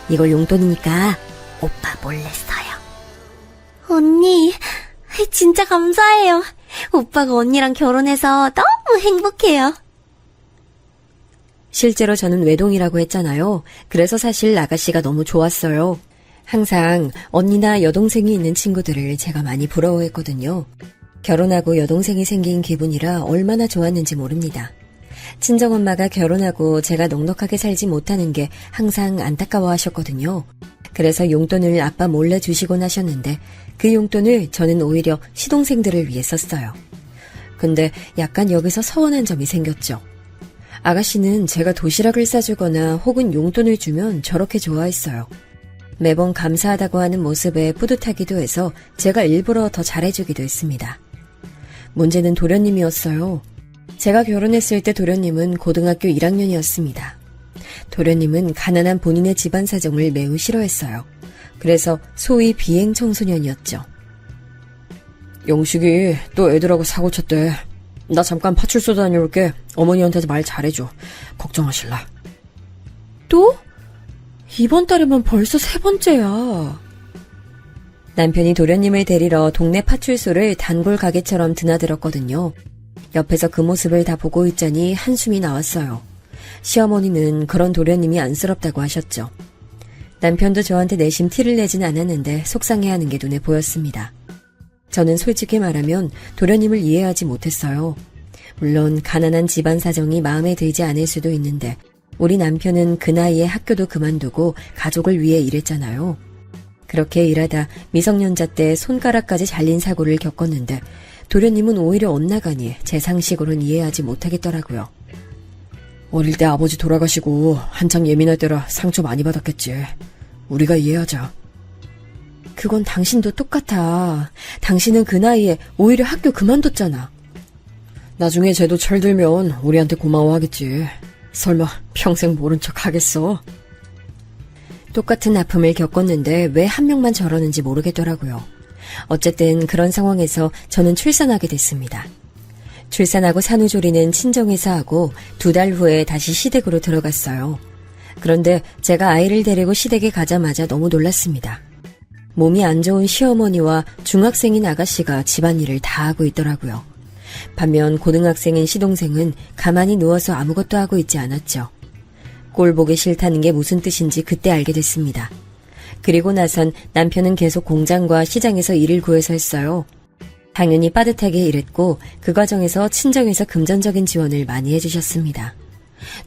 이걸 용돈이니까 오빠 몰래 써요. 언니, 진짜 감사해요. 오빠가 언니랑 결혼해서 너무 행복해요. 실제로 저는 외동이라고 했잖아요. 그래서 사실 아가씨가 너무 좋았어요. 항상 언니나 여동생이 있는 친구들을 제가 많이 부러워했거든요. 결혼하고 여동생이 생긴 기분이라 얼마나 좋았는지 모릅니다. 친정엄마가 결혼하고 제가 넉넉하게 살지 못하는 게 항상 안타까워하셨거든요. 그래서 용돈을 아빠 몰래 주시곤 하셨는데 그 용돈을 저는 오히려 시동생들을 위해 썼어요. 근데 약간 여기서 서운한 점이 생겼죠. 아가씨는 제가 도시락을 싸주거나 혹은 용돈을 주면 저렇게 좋아했어요. 매번 감사하다고 하는 모습에 뿌듯하기도 해서 제가 일부러 더 잘해주기도 했습니다. 문제는 도련님이었어요. 제가 결혼했을 때 도련님은 고등학교 1학년이었습니다. 도련님은 가난한 본인의 집안 사정을 매우 싫어했어요. 그래서 소위 비행 청소년이었죠. 영식이 또 애들하고 사고 쳤대. 나 잠깐 파출소 다녀올게. 어머니한테도 말 잘해줘. 걱정하실라. 또? 이번 달에만 벌써 3번째야. 남편이 도련님을 데리러 동네 파출소를 단골 가게처럼 드나들었거든요. 옆에서 그 모습을 다 보고 있자니 한숨이 나왔어요. 시어머니는 그런 도련님이 안쓰럽다고 하셨죠. 남편도 저한테 내심 티를 내진 않았는데 속상해하는 게 눈에 보였습니다. 저는 솔직히 말하면 도련님을 이해하지 못했어요. 물론 가난한 집안 사정이 마음에 들지 않을 수도 있는데 우리 남편은 그 나이에 학교도 그만두고 가족을 위해 일했잖아요. 그렇게 일하다 미성년자 때 손가락까지 잘린 사고를 겪었는데 도련님은 오히려 엇나가니 제 상식으로는 이해하지 못하겠더라고요. 어릴 때 아버지 돌아가시고 한창 예민할 때라 상처 많이 받았겠지. 우리가 이해하자. 그건 당신도 똑같아. 당신은 그 나이에 오히려 학교 그만뒀잖아. 나중에 쟤도 철들면 우리한테 고마워하겠지. 설마 평생 모른 척 하겠어? 똑같은 아픔을 겪었는데 왜 한 명만 저러는지 모르겠더라고요. 어쨌든 그런 상황에서 저는 출산하게 됐습니다. 출산하고 산후조리는 친정에서 하고 2달 후에 다시 시댁으로 들어갔어요. 그런데 제가 아이를 데리고 시댁에 가자마자 너무 놀랐습니다. 몸이 안 좋은 시어머니와 중학생인 아가씨가 집안일을 다 하고 있더라고요. 반면 고등학생인 시동생은 가만히 누워서 아무것도 하고 있지 않았죠. 꼴 보기 싫다는 게 무슨 뜻인지 그때 알게 됐습니다. 그리고 나선 남편은 계속 공장과 시장에서 일을 구해서 했어요. 당연히 빠듯하게 일했고 그 과정에서 친정에서 금전적인 지원을 많이 해주셨습니다.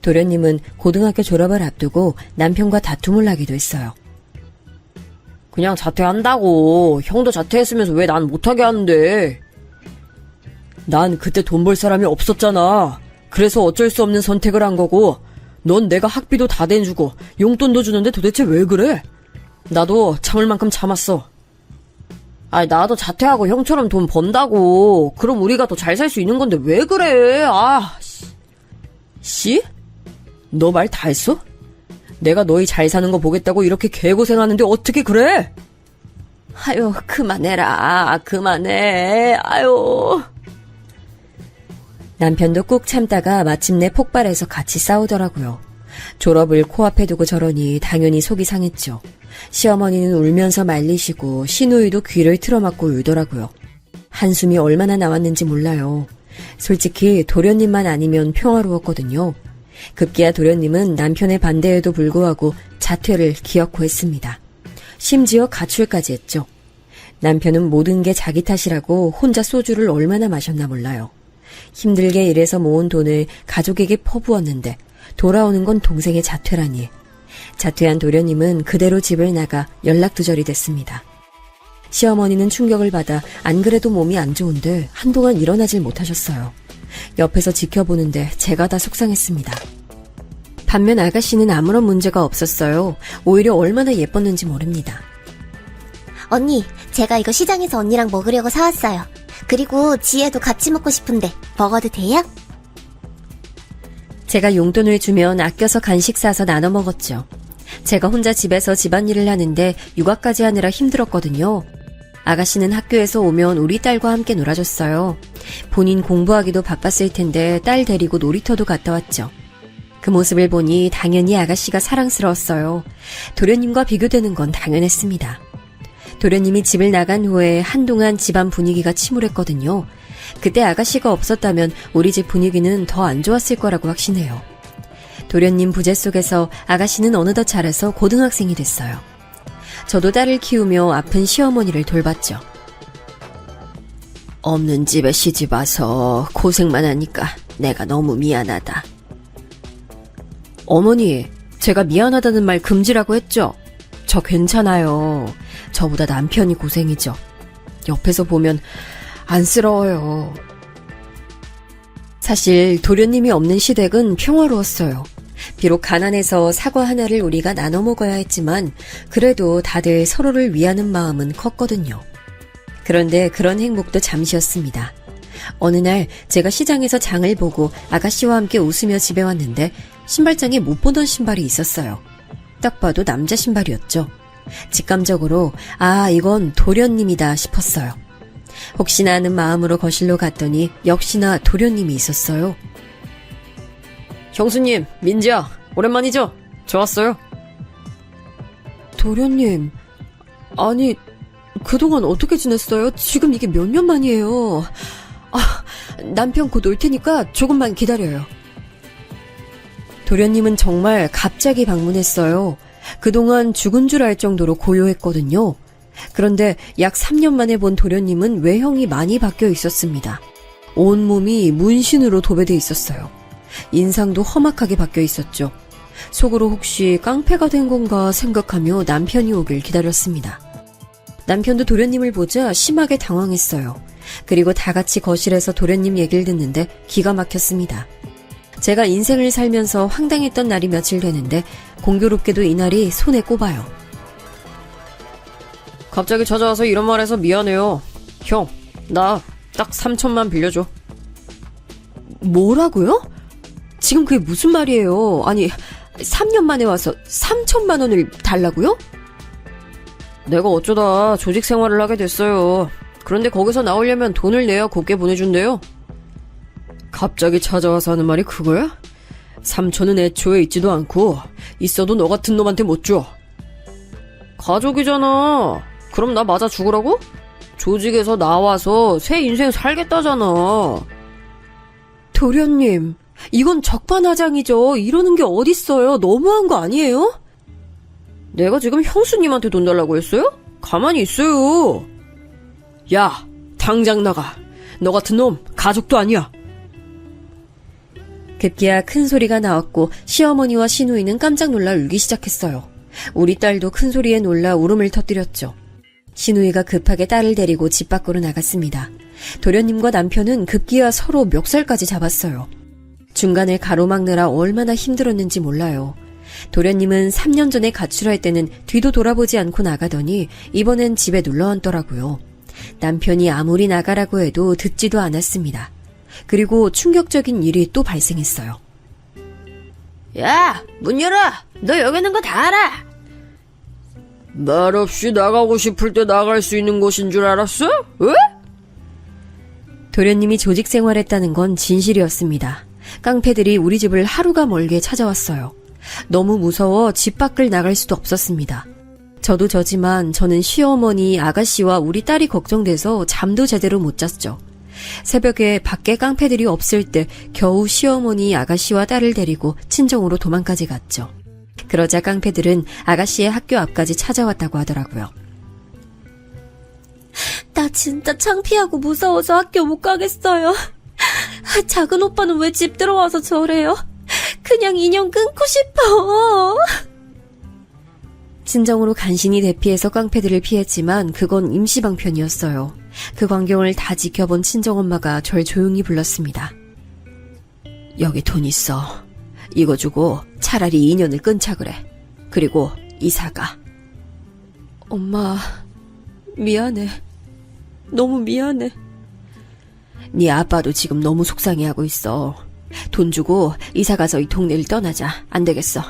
도련님은 고등학교 졸업을 앞두고 남편과 다툼을 하기도 했어요. 그냥 자퇴한다고. 형도 자퇴했으면서 왜 난 못하게 하는데. 난 그때 돈 벌 사람이 없었잖아. 그래서 어쩔 수 없는 선택을 한 거고, 넌 내가 학비도 다 대주고 용돈도 주는데 도대체 왜 그래? 나도 참을 만큼 참았어. 아니, 나도 자퇴하고 형처럼 돈 번다고. 그럼 우리가 더 잘 살 수 있는 건데 왜 그래? 씨? 너 말 다 했어? 내가 너희 잘 사는 거 보겠다고 이렇게 개고생하는데 어떻게 그래? 아유, 그만해라. 그만해. 아유. 남편도 꾹 참다가 마침내 폭발해서 같이 싸우더라고요. 졸업을 코앞에 두고 저러니 당연히 속이 상했죠. 시어머니는 울면서 말리시고 시누이도 귀를 틀어막고 울더라고요. 한숨이 얼마나 나왔는지 몰라요. 솔직히 도련님만 아니면 평화로웠거든요. 급기야 도련님은 남편의 반대에도 불구하고 자퇴를 기어코 했습니다. 심지어 가출까지 했죠. 남편은 모든 게 자기 탓이라고 혼자 소주를 얼마나 마셨나 몰라요. 힘들게 일해서 모은 돈을 가족에게 퍼부었는데 돌아오는 건 동생의 자퇴라니. 자퇴한 도련님은 그대로 집을 나가 연락두절이 됐습니다. 시어머니는 충격을 받아 안 그래도 몸이 안 좋은데 한동안 일어나질 못하셨어요. 옆에서 지켜보는데 제가 다 속상했습니다. 반면 아가씨는 아무런 문제가 없었어요. 오히려 얼마나 예뻤는지 모릅니다. 언니, 제가 이거 시장에서 언니랑 먹으려고 사왔어요. 그리고 지혜도 같이 먹고 싶은데 먹어도 돼요? 제가 용돈을 주면 아껴서 간식 사서 나눠 먹었죠. 제가 혼자 집에서 집안일을 하는데 육아까지 하느라 힘들었거든요. 아가씨는 학교에서 오면 우리 딸과 함께 놀아줬어요. 본인 공부하기도 바빴을 텐데 딸 데리고 놀이터도 갔다 왔죠. 그 모습을 보니 당연히 아가씨가 사랑스러웠어요. 도련님과 비교되는 건 당연했습니다. 도련님이 집을 나간 후에 한동안 집안 분위기가 침울했거든요. 그때 아가씨가 없었다면 우리 집 분위기는 더 안 좋았을 거라고 확신해요. 도련님 부재 속에서 아가씨는 어느덧 자라서 고등학생이 됐어요. 저도 딸을 키우며 아픈 시어머니를 돌봤죠. 없는 집에 시집 와서 고생만 하니까 내가 너무 미안하다. 어머니, 제가 미안하다는 말 금지라고 했죠? 저 괜찮아요. 저보다 남편이 고생이죠. 옆에서 보면 안쓰러워요. 사실 도련님이 없는 시댁은 평화로웠어요. 비록 가난해서 사과 하나를 우리가 나눠 먹어야 했지만 그래도 다들 서로를 위하는 마음은 컸거든요. 그런데 그런 행복도 잠시였습니다. 어느 날 제가 시장에서 장을 보고 아가씨와 함께 웃으며 집에 왔는데 신발장에 못 보던 신발이 있었어요. 딱 봐도 남자 신발이었죠. 직감적으로 이건 도련님이다 싶었어요. 혹시나 하는 마음으로 거실로 갔더니 역시나 도련님이 있었어요. 형수님, 민지야, 오랜만이죠? 좋았어요. 도련님, 아니 그동안 어떻게 지냈어요? 지금 이게 몇 년 만이에요. 남편 곧 올 테니까 조금만 기다려요. 도련님은 정말 갑자기 방문했어요. 그동안 죽은 줄 알 정도로 고요했거든요. 그런데 약 3년 만에 본 도련님은 외형이 많이 바뀌어 있었습니다. 온몸이 문신으로 도배돼 있었어요. 인상도 험악하게 바뀌어 있었죠. 속으로 혹시 깡패가 된 건가 생각하며 남편이 오길 기다렸습니다. 남편도 도련님을 보자 심하게 당황했어요. 그리고 다 같이 거실에서 도련님 얘기를 듣는데 기가 막혔습니다. 제가 인생을 살면서 황당했던 날이 며칠 되는데 공교롭게도 이날이 손에 꼽아요. 갑자기 찾아와서 이런 말해서 미안해요. 형, 나 딱 3천만 빌려줘. 뭐라고요? 지금 그게 무슨 말이에요? 아니, 3년 만에 와서 3천만 원을 달라고요? 내가 어쩌다 조직 생활을 하게 됐어요. 그런데 거기서 나오려면 돈을 내야 곱게 보내준대요. 갑자기 찾아와서 하는 말이 그거야? 3천은 애초에 있지도 않고 있어도 너 같은 놈한테 못 줘. 가족이잖아. 그럼 나 맞아 죽으라고? 조직에서 나와서 새 인생 살겠다잖아. 도련님, 이건 적반하장이죠. 이러는 게 어딨어요. 너무한 거 아니에요? 내가 지금 형수님한테 돈 달라고 했어요? 가만히 있어요. 야, 당장 나가. 너 같은 놈 가족도 아니야. 급기야 큰 소리가 나왔고 시어머니와 시누이는 깜짝 놀라 울기 시작했어요. 우리 딸도 큰 소리에 놀라 울음을 터뜨렸죠. 신우이가 급하게 딸을 데리고 집 밖으로 나갔습니다. 도련님과 남편은 급기야 서로 멱살까지 잡았어요. 중간을 가로막느라 얼마나 힘들었는지 몰라요. 도련님은 3년 전에 가출할 때는 뒤도 돌아보지 않고 나가더니 이번엔 집에 눌러 앉더라고요. 남편이 아무리 나가라고 해도 듣지도 않았습니다. 그리고 충격적인 일이 또 발생했어요. 야, 문 열어! 너 여기 있는 거 다 알아! 말없이 나가고 싶을 때 나갈 수 있는 곳인 줄 알았어? 왜? 도련님이 조직 생활했다는 건 진실이었습니다. 깡패들이 우리 집을 하루가 멀게 찾아왔어요. 너무 무서워 집 밖을 나갈 수도 없었습니다. 저도 저지만 저는 시어머니, 아가씨와 우리 딸이 걱정돼서 잠도 제대로 못 잤죠. 새벽에 밖에 깡패들이 없을 때 겨우 시어머니, 아가씨와 딸을 데리고 친정으로 도망까지 갔죠. 그러자 깡패들은 아가씨의 학교 앞까지 찾아왔다고 하더라고요. 나 진짜 창피하고 무서워서 학교 못 가겠어요. 작은 오빠는 왜 집 들어와서 저래요? 그냥 인연 끊고 싶어. 친정으로 간신히 대피해서 깡패들을 피했지만 그건 임시방편이었어요. 그 광경을 다 지켜본 친정엄마가 절 조용히 불렀습니다. 여기 돈 있어. 이거 주고 차라리 인연을 끊자 그래. 그리고 이사가. 엄마, 미안해. 너무 미안해. 네 아빠도 지금 너무 속상해하고 있어. 돈 주고 이사가서 이 동네를 떠나자. 안 되겠어.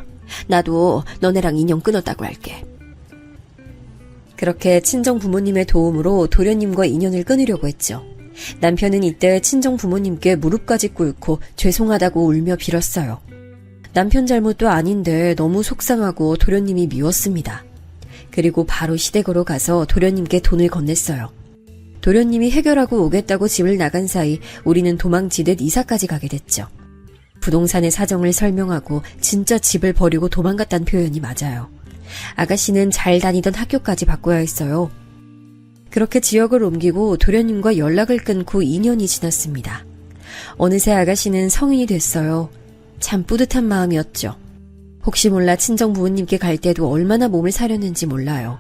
나도 너네랑 인연 끊었다고 할게. 그렇게 친정 부모님의 도움으로 도련님과 인연을 끊으려고 했죠. 남편은 이때 친정 부모님께 무릎까지 꿇고 죄송하다고 울며 빌었어요. 남편 잘못도 아닌데 너무 속상하고 도련님이 미웠습니다. 그리고 바로 시댁으로 가서 도련님께 돈을 건넸어요. 도련님이 해결하고 오겠다고 집을 나간 사이 우리는 도망치듯 이사까지 가게 됐죠. 부동산의 사정을 설명하고 진짜 집을 버리고 도망갔다는 표현이 맞아요. 아가씨는 잘 다니던 학교까지 바꿔야 했어요. 그렇게 지역을 옮기고 도련님과 연락을 끊고 2년이 지났습니다. 어느새 아가씨는 성인이 됐어요. 참 뿌듯한 마음이었죠. 혹시 몰라 친정 부모님께 갈 때도 얼마나 몸을 사렸는지 몰라요.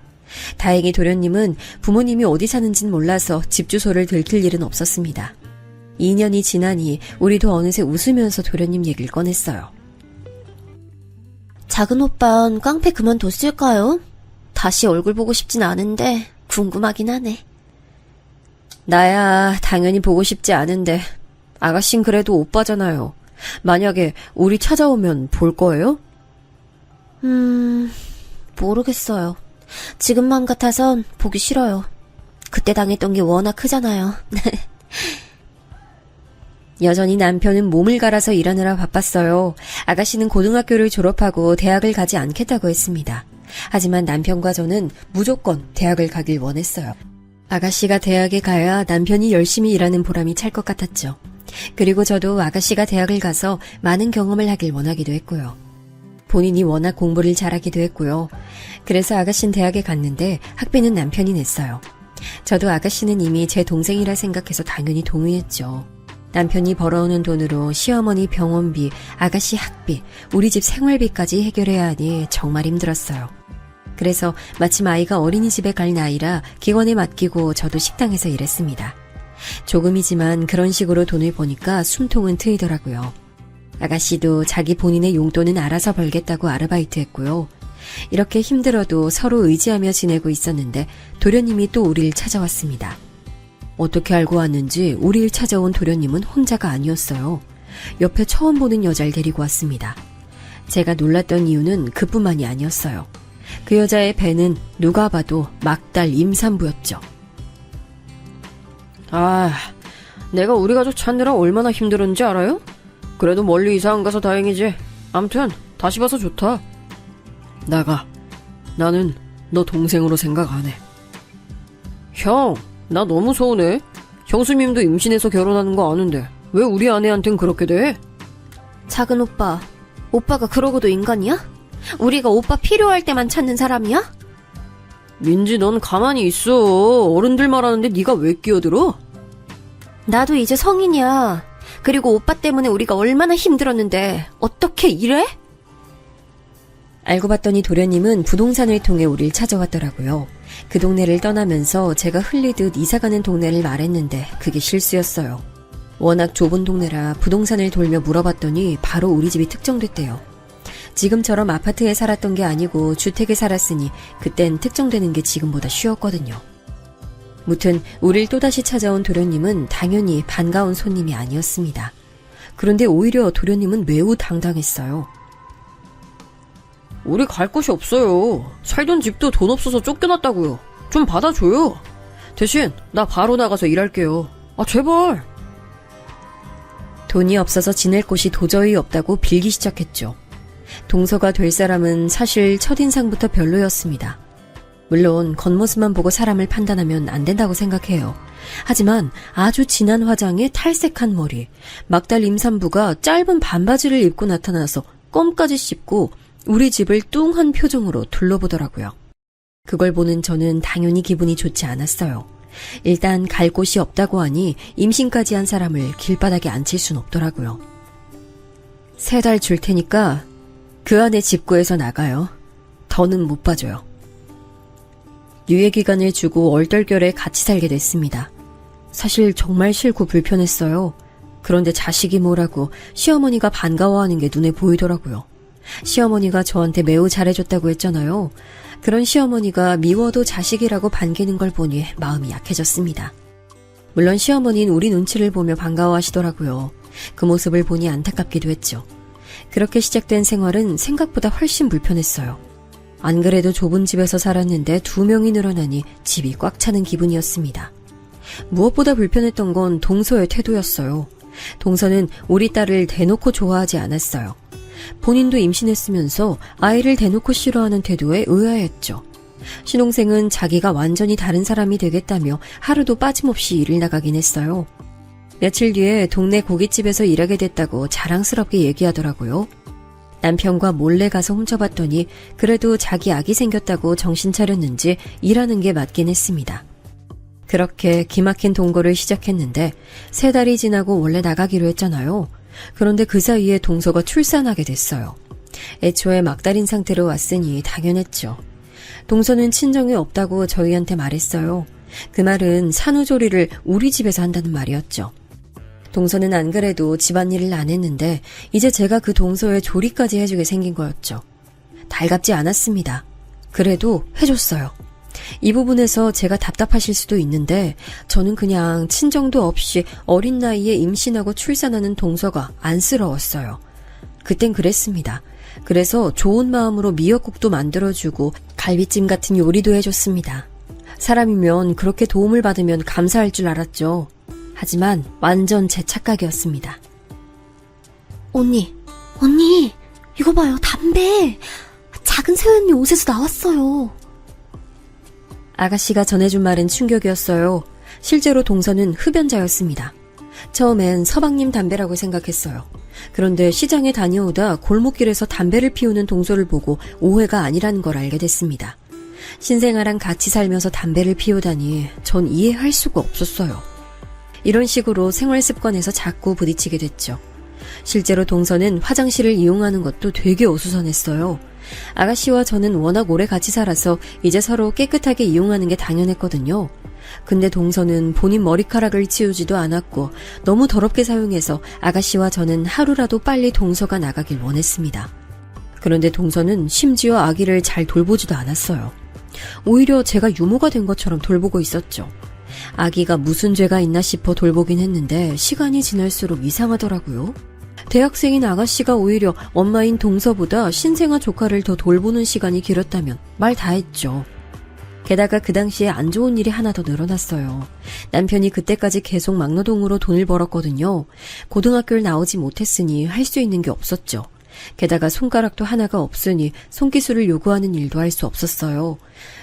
다행히 도련님은 부모님이 어디 사는진 몰라서 집 주소를 들킬 일은 없었습니다. 2년이 지나니 우리도 어느새 웃으면서 도련님 얘기를 꺼냈어요. 작은 오빠는 깡패 그만뒀을까요? 다시 얼굴 보고 싶진 않은데 궁금하긴 하네. 나야 당연히 보고 싶지 않은데 아가씨는 그래도 오빠잖아요. 만약에 우리 찾아오면 볼 거예요? 모르겠어요. 지금만 같아선 보기 싫어요. 그때 당했던 게 워낙 크잖아요. 여전히 남편은 몸을 갈아서 일하느라 바빴어요. 아가씨는 고등학교를 졸업하고 대학을 가지 않겠다고 했습니다. 하지만 남편과 저는 무조건 대학을 가길 원했어요. 아가씨가 대학에 가야 남편이 열심히 일하는 보람이 찰 것 같았죠. 그리고 저도 아가씨가 대학을 가서 많은 경험을 하길 원하기도 했고요. 본인이 워낙 공부를 잘하기도 했고요. 그래서 아가씨는 대학에 갔는데 학비는 남편이 냈어요. 저도 아가씨는 이미 제 동생이라 생각해서 당연히 동의했죠. 남편이 벌어오는 돈으로 시어머니 병원비, 아가씨 학비, 우리 집 생활비까지 해결해야 하니 정말 힘들었어요. 그래서 마침 아이가 어린이집에 갈 나이라 기관에 맡기고 저도 식당에서 일했습니다. 조금이지만 그런 식으로 돈을 버니까 숨통은 트이더라고요. 아가씨도 자기 본인의 용돈은 알아서 벌겠다고 아르바이트 했고요. 이렇게 힘들어도 서로 의지하며 지내고 있었는데 도련님이 또 우리를 찾아왔습니다. 어떻게 알고 왔는지 우리를 찾아온 도련님은 혼자가 아니었어요. 옆에 처음 보는 여자를 데리고 왔습니다. 제가 놀랐던 이유는 그뿐만이 아니었어요. 그 여자의 배는 누가 봐도 막달 임산부였죠. 내가 우리 가족 찾느라 얼마나 힘들었는지 알아요? 그래도 멀리 이사 안 가서 다행이지. 암튼 다시 봐서 좋다. 나가. 나는 너 동생으로 생각 안 해. 형, 나 너무 서운해. 형수님도 임신해서 결혼하는 거 아는데 왜 우리 아내한텐 그렇게 돼? 작은 오빠, 오빠가 그러고도 인간이야? 우리가 오빠 필요할 때만 찾는 사람이야? 민지, 넌 가만히 있어. 어른들 말하는데 네가 왜 끼어들어? 나도 이제 성인이야. 그리고 오빠 때문에 우리가 얼마나 힘들었는데 어떻게 이래? 알고 봤더니 도련님은 부동산을 통해 우릴 찾아왔더라고요. 그 동네를 떠나면서 제가 흘리듯 이사가는 동네를 말했는데 그게 실수였어요. 워낙 좁은 동네라 부동산을 돌며 물어봤더니 바로 우리 집이 특정됐대요. 지금처럼 아파트에 살았던 게 아니고 주택에 살았으니 그땐 특정되는 게 지금보다 쉬웠거든요. 무튼 우릴 또다시 찾아온 도련님은 당연히 반가운 손님이 아니었습니다. 그런데 오히려 도련님은 매우 당당했어요. 우리 갈 곳이 없어요. 살던 집도 돈 없어서 쫓겨났다고요. 좀 받아줘요. 대신 나 바로 나가서 일할게요. 아, 제발. 돈이 없어서 지낼 곳이 도저히 없다고 빌기 시작했죠. 동서가 될 사람은 사실 첫인상부터 별로였습니다. 물론 겉모습만 보고 사람을 판단하면 안 된다고 생각해요. 하지만 아주 진한 화장에 탈색한 머리, 막달 임산부가 짧은 반바지를 입고 나타나서 껌까지 씹고 우리 집을 뚱한 표정으로 둘러보더라고요. 그걸 보는 저는 당연히 기분이 좋지 않았어요. 일단 갈 곳이 없다고 하니 임신까지 한 사람을 길바닥에 앉힐 순 없더라고요. 3달 줄 테니까 그 안에 집 구해서 나가요. 더는 못 봐줘요. 유예기간을 주고 얼떨결에 같이 살게 됐습니다. 사실 정말 싫고 불편했어요. 그런데 자식이 뭐라고 시어머니가 반가워하는 게 눈에 보이더라고요. 시어머니가 저한테 매우 잘해줬다고 했잖아요. 그런 시어머니가 미워도 자식이라고 반기는 걸 보니 마음이 약해졌습니다. 물론 시어머니는 우리 눈치를 보며 반가워하시더라고요. 그 모습을 보니 안타깝기도 했죠. 그렇게 시작된 생활은 생각보다 훨씬 불편했어요. 안 그래도 좁은 집에서 살았는데 2명이 늘어나니 집이 꽉 차는 기분이었습니다. 무엇보다 불편했던 건 동서의 태도였어요. 동서는 우리 딸을 대놓고 좋아하지 않았어요. 본인도 임신했으면서 아이를 대놓고 싫어하는 태도에 의아했죠. 신동생은 자기가 완전히 다른 사람이 되겠다며 하루도 빠짐없이 일을 나가긴 했어요. 며칠 뒤에 동네 고깃집에서 일하게 됐다고 자랑스럽게 얘기하더라고요. 남편과 몰래 가서 훔쳐봤더니 그래도 자기 아기 생겼다고 정신 차렸는지 일하는 게 맞긴 했습니다. 그렇게 기막힌 동거를 시작했는데 3달이 지나고 원래 나가기로 했잖아요. 그런데 그 사이에 동서가 출산하게 됐어요. 애초에 막달인 상태로 왔으니 당연했죠. 동서는 친정이 없다고 저희한테 말했어요. 그 말은 산후조리를 우리 집에서 한다는 말이었죠. 동서는 안 그래도 집안일을 안 했는데 이제 제가 그 동서의 조리까지 해주게 생긴 거였죠. 달갑지 않았습니다. 그래도 해줬어요. 이 부분에서 제가 답답하실 수도 있는데 저는 그냥 친정도 없이 어린 나이에 임신하고 출산하는 동서가 안쓰러웠어요. 그땐 그랬습니다. 그래서 좋은 마음으로 미역국도 만들어주고 갈비찜 같은 요리도 해줬습니다. 사람이면 그렇게 도움을 받으면 감사할 줄 알았죠. 하지만 완전 제 착각이었습니다. 언니, 이거 봐요, 담배. 작은 새언니 옷에서 나왔어요. 아가씨가 전해준 말은 충격이었어요. 실제로 동서는 흡연자였습니다. 처음엔 서방님 담배라고 생각했어요. 그런데 시장에 다녀오다 골목길에서 담배를 피우는 동서를 보고 오해가 아니라는 걸 알게 됐습니다. 신생아랑 같이 살면서 담배를 피우다니 전 이해할 수가 없었어요. 이런 식으로 생활 습관에서 자꾸 부딪히게 됐죠. 실제로 동서는 화장실을 이용하는 것도 되게 어수선했어요. 아가씨와 저는 워낙 오래 같이 살아서 이제 서로 깨끗하게 이용하는 게 당연했거든요. 근데 동서는 본인 머리카락을 치우지도 않았고 너무 더럽게 사용해서 아가씨와 저는 하루라도 빨리 동서가 나가길 원했습니다. 그런데 동서는 심지어 아기를 잘 돌보지도 않았어요. 오히려 제가 유모가 된 것처럼 돌보고 있었죠. 아기가 무슨 죄가 있나 싶어 돌보긴 했는데 시간이 지날수록 이상하더라고요. 대학생인 아가씨가 오히려 엄마인 동서보다 신생아 조카를 더 돌보는 시간이 길었다면 말 다 했죠. 게다가 그 당시에 안 좋은 일이 하나 더 늘어났어요. 남편이 그때까지 계속 막노동으로 돈을 벌었거든요. 고등학교를 나오지 못했으니 할 수 있는 게 없었죠. 게다가 손가락도 하나가 없으니 손기술을 요구하는 일도 할 수 없었어요.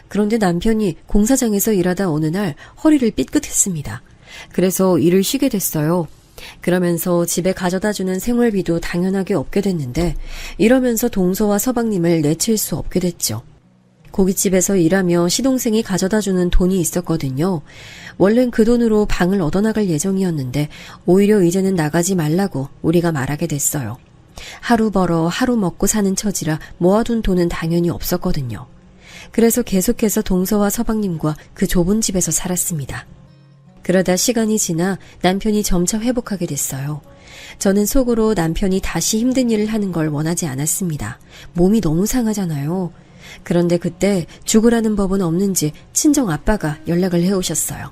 그런데 남편이 공사장에서 일하다 어느 날 허리를 삐끗했습니다. 그래서 일을 쉬게 됐어요. 그러면서 집에 가져다주는 생활비도 당연하게 없게 됐는데 이러면서 동서와 서방님을 내칠 수 없게 됐죠. 고깃집에서 일하며 시동생이 가져다주는 돈이 있었거든요. 원래는 그 돈으로 방을 얻어나갈 예정이었는데 오히려 이제는 나가지 말라고 우리가 말하게 됐어요. 하루 벌어 하루 먹고 사는 처지라 모아둔 돈은 당연히 없었거든요. 그래서 계속해서 동서와 서방님과 그 좁은 집에서 살았습니다. 그러다 시간이 지나 남편이 점차 회복하게 됐어요. 저는 속으로 남편이 다시 힘든 일을 하는 걸 원하지 않았습니다. 몸이 너무 상하잖아요. 그런데 그때 죽으라는 법은 없는지 친정 아빠가 연락을 해오셨어요.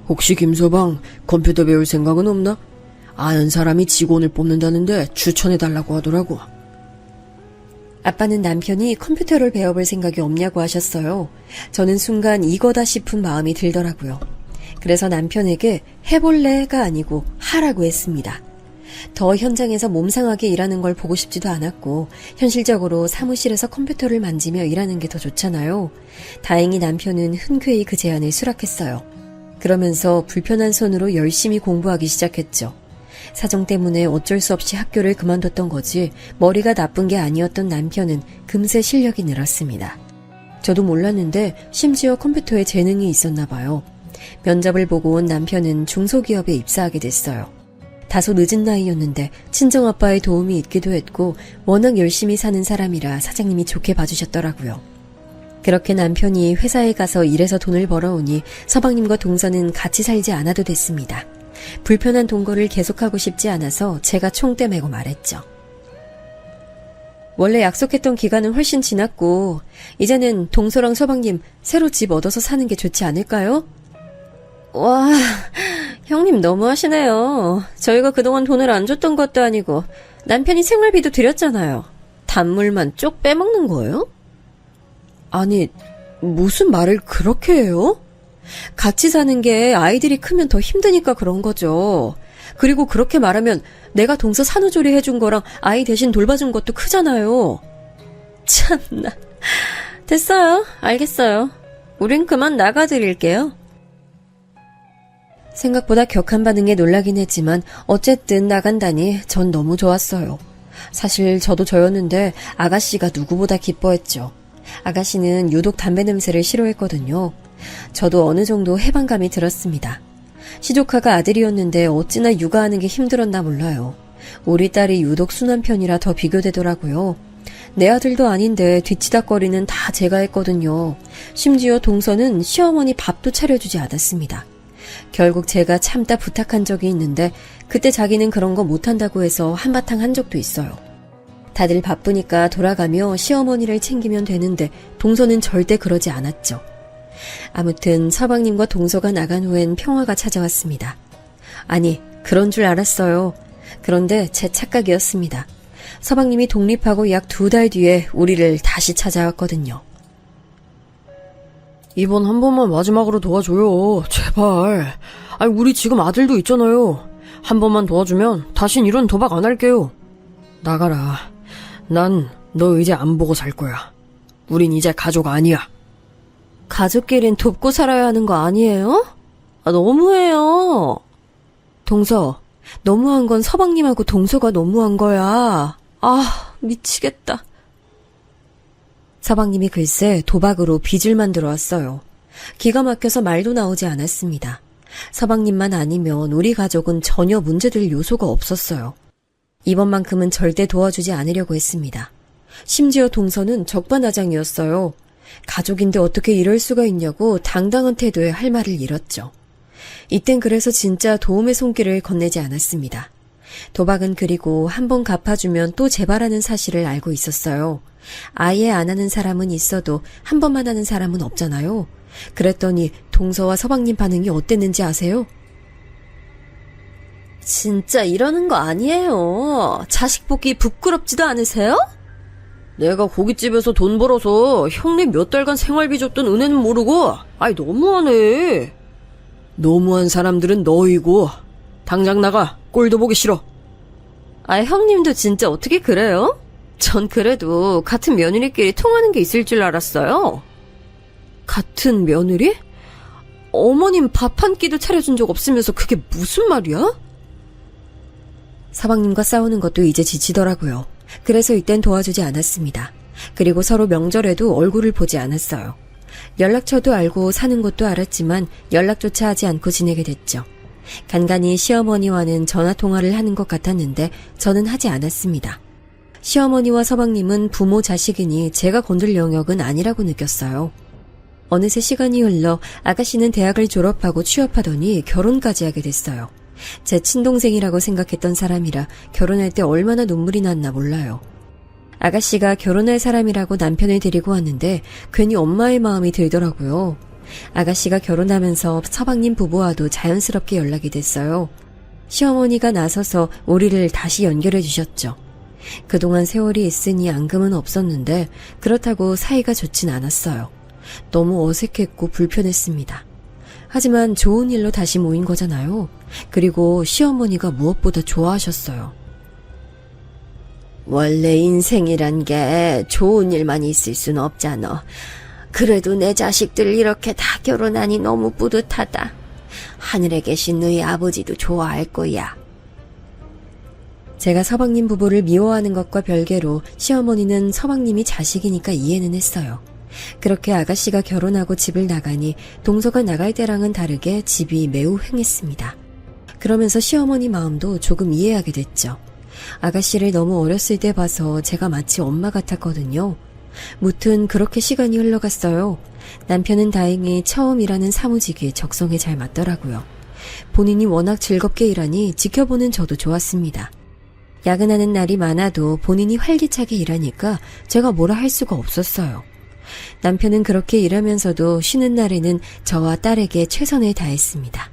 혹시 김서방 컴퓨터 배울 생각은 없나? 아는 사람이 직원을 뽑는다는데 추천해달라고 하더라고. 아빠는 남편이 컴퓨터를 배워볼 생각이 없냐고 하셨어요. 저는 순간 이거다 싶은 마음이 들더라고요. 그래서 남편에게 해볼래가 아니고 하라고 했습니다. 더 현장에서 몸 상하게 일하는 걸 보고 싶지도 않았고 현실적으로 사무실에서 컴퓨터를 만지며 일하는 게 더 좋잖아요. 다행히 남편은 흔쾌히 그 제안을 수락했어요. 그러면서 불편한 손으로 열심히 공부하기 시작했죠. 사정 때문에 어쩔 수 없이 학교를 그만뒀던 거지 머리가 나쁜 게 아니었던 남편은 금세 실력이 늘었습니다. 저도 몰랐는데 심지어 컴퓨터에 재능이 있었나 봐요. 면접을 보고 온 남편은 중소기업에 입사하게 됐어요. 다소 늦은 나이였는데 친정아빠의 도움이 있기도 했고 워낙 열심히 사는 사람이라 사장님이 좋게 봐주셨더라고요. 그렇게 남편이 회사에 가서 일해서 돈을 벌어오니 서방님과 동서는 같이 살지 않아도 됐습니다. 불편한 동거를 계속하고 싶지 않아서 제가 총대 메고 말했죠. 원래 약속했던 기간은 훨씬 지났고 이제는 동서랑 서방님 새로 집 얻어서 사는 게 좋지 않을까요? 와, 형님 너무하시네요. 저희가 그동안 돈을 안 줬던 것도 아니고 남편이 생활비도 드렸잖아요. 단물만 쪽 빼먹는 거예요? 아니, 무슨 말을 그렇게 해요? 같이 사는 게 아이들이 크면 더 힘드니까 그런 거죠. 그리고 그렇게 말하면 내가 동서 산후조리 해준 거랑 아이 대신 돌봐준 것도 크잖아요. 참나. 됐어요. 알겠어요. 우린 그만 나가드릴게요. 생각보다 격한 반응에 놀라긴 했지만 어쨌든 나간다니 전 너무 좋았어요. 사실 저도 저였는데 아가씨가 누구보다 기뻐했죠. 아가씨는 유독 담배 냄새를 싫어했거든요. 저도 어느 정도 해방감이 들었습니다. 시조카가 아들이었는데 어찌나 육아하는 게 힘들었나 몰라요. 우리 딸이 유독 순한 편이라 더 비교되더라고요. 내 아들도 아닌데 뒤치다거리는 다 제가 했거든요. 심지어 동서는 시어머니 밥도 차려주지 않았습니다. 결국 제가 참다 부탁한 적이 있는데 그때 자기는 그런 거 못한다고 해서 한바탕 한 적도 있어요. 다들 바쁘니까 돌아가며 시어머니를 챙기면 되는데 동서는 절대 그러지 않았죠. 아무튼 서방님과 동서가 나간 후엔 평화가 찾아왔습니다. 아니, 그런 줄 알았어요. 그런데 제 착각이었습니다. 서방님이 독립하고 약 2달 뒤에 우리를 다시 찾아왔거든요. 이번 한 번만 마지막으로 도와줘요. 제발. 아니, 우리 지금 아들도 있잖아요. 한 번만 도와주면 다신 이런 도박 안 할게요. 나가라. 난 너 이제 안 보고 살 거야. 우린 이제 가족 아니야. 가족끼린 돕고 살아야 하는 거 아니에요? 너무해요. 동서, 너무한 건 서방님하고 동서가 너무한 거야. 미치겠다. 서방님이 글쎄 도박으로 빚을 만들어 왔어요. 기가 막혀서 말도 나오지 않았습니다. 서방님만 아니면 우리 가족은 전혀 문제될 요소가 없었어요. 이번만큼은 절대 도와주지 않으려고 했습니다. 심지어 동서는 적반하장이었어요. 가족인데 어떻게 이럴 수가 있냐고 당당한 태도에 할 말을 잃었죠. 이땐 그래서 진짜 도움의 손길을 건네지 않았습니다. 도박은 그리고 한 번 갚아주면 또 재발하는 사실을 알고 있었어요. 아예 안 하는 사람은 있어도 한 번만 하는 사람은 없잖아요. 그랬더니 동서와 서방님 반응이 어땠는지 아세요? 진짜 이러는 거 아니에요. 자식 보기 부끄럽지도 않으세요? 내가 고깃집에서 돈 벌어서 형님 몇 달간 생활비 줬던 은혜는 모르고, 아이, 너무하네. 너무한 사람들은 너희고, 당장 나가. 꼴도 보기 싫어. 형님도 진짜 어떻게 그래요? 전 그래도 같은 며느리끼리 통하는 게 있을 줄 알았어요. 같은 며느리? 어머님 밥 한 끼도 차려준 적 없으면서 그게 무슨 말이야? 서방님과 싸우는 것도 이제 지치더라고요. 그래서 이땐 도와주지 않았습니다. 그리고 서로 명절에도 얼굴을 보지 않았어요. 연락처도 알고 사는 곳도 알았지만 연락조차 하지 않고 지내게 됐죠. 간간히 시어머니와는 전화통화를 하는 것 같았는데 저는 하지 않았습니다. 시어머니와 서방님은 부모 자식이니 제가 건들 영역은 아니라고 느꼈어요. 어느새 시간이 흘러 아가씨는 대학을 졸업하고 취업하더니 결혼까지 하게 됐어요. 제 친동생이라고 생각했던 사람이라 결혼할 때 얼마나 눈물이 났나 몰라요. 아가씨가 결혼할 사람이라고 남편을 데리고 왔는데 괜히 엄마의 마음이 들더라고요. 아가씨가 결혼하면서 서방님 부부와도 자연스럽게 연락이 됐어요. 시어머니가 나서서 우리를 다시 연결해 주셨죠. 그동안 세월이 있으니 앙금은 없었는데 그렇다고 사이가 좋진 않았어요. 너무 어색했고 불편했습니다. 하지만 좋은 일로 다시 모인 거잖아요. 그리고 시어머니가 무엇보다 좋아하셨어요. 원래 인생이란 게 좋은 일만 있을 순 없잖아. 그래도 내 자식들 이렇게 다 결혼하니 너무 뿌듯하다. 하늘에 계신 너희 아버지도 좋아할 거야. 제가 서방님 부부를 미워하는 것과 별개로 시어머니는 서방님이 자식이니까 이해는 했어요. 그렇게 아가씨가 결혼하고 집을 나가니 동서가 나갈 때랑은 다르게 집이 매우 횡했습니다. 그러면서 시어머니 마음도 조금 이해하게 됐죠. 아가씨를 너무 어렸을 때 봐서 제가 마치 엄마 같았거든요. 무튼 그렇게 시간이 흘러갔어요. 남편은 다행히 처음 일하는 사무직에 적성에 잘 맞더라고요. 본인이 워낙 즐겁게 일하니 지켜보는 저도 좋았습니다. 야근하는 날이 많아도 본인이 활기차게 일하니까 제가 뭐라 할 수가 없었어요. 남편은 그렇게 일하면서도 쉬는 날에는 저와 딸에게 최선을 다했습니다.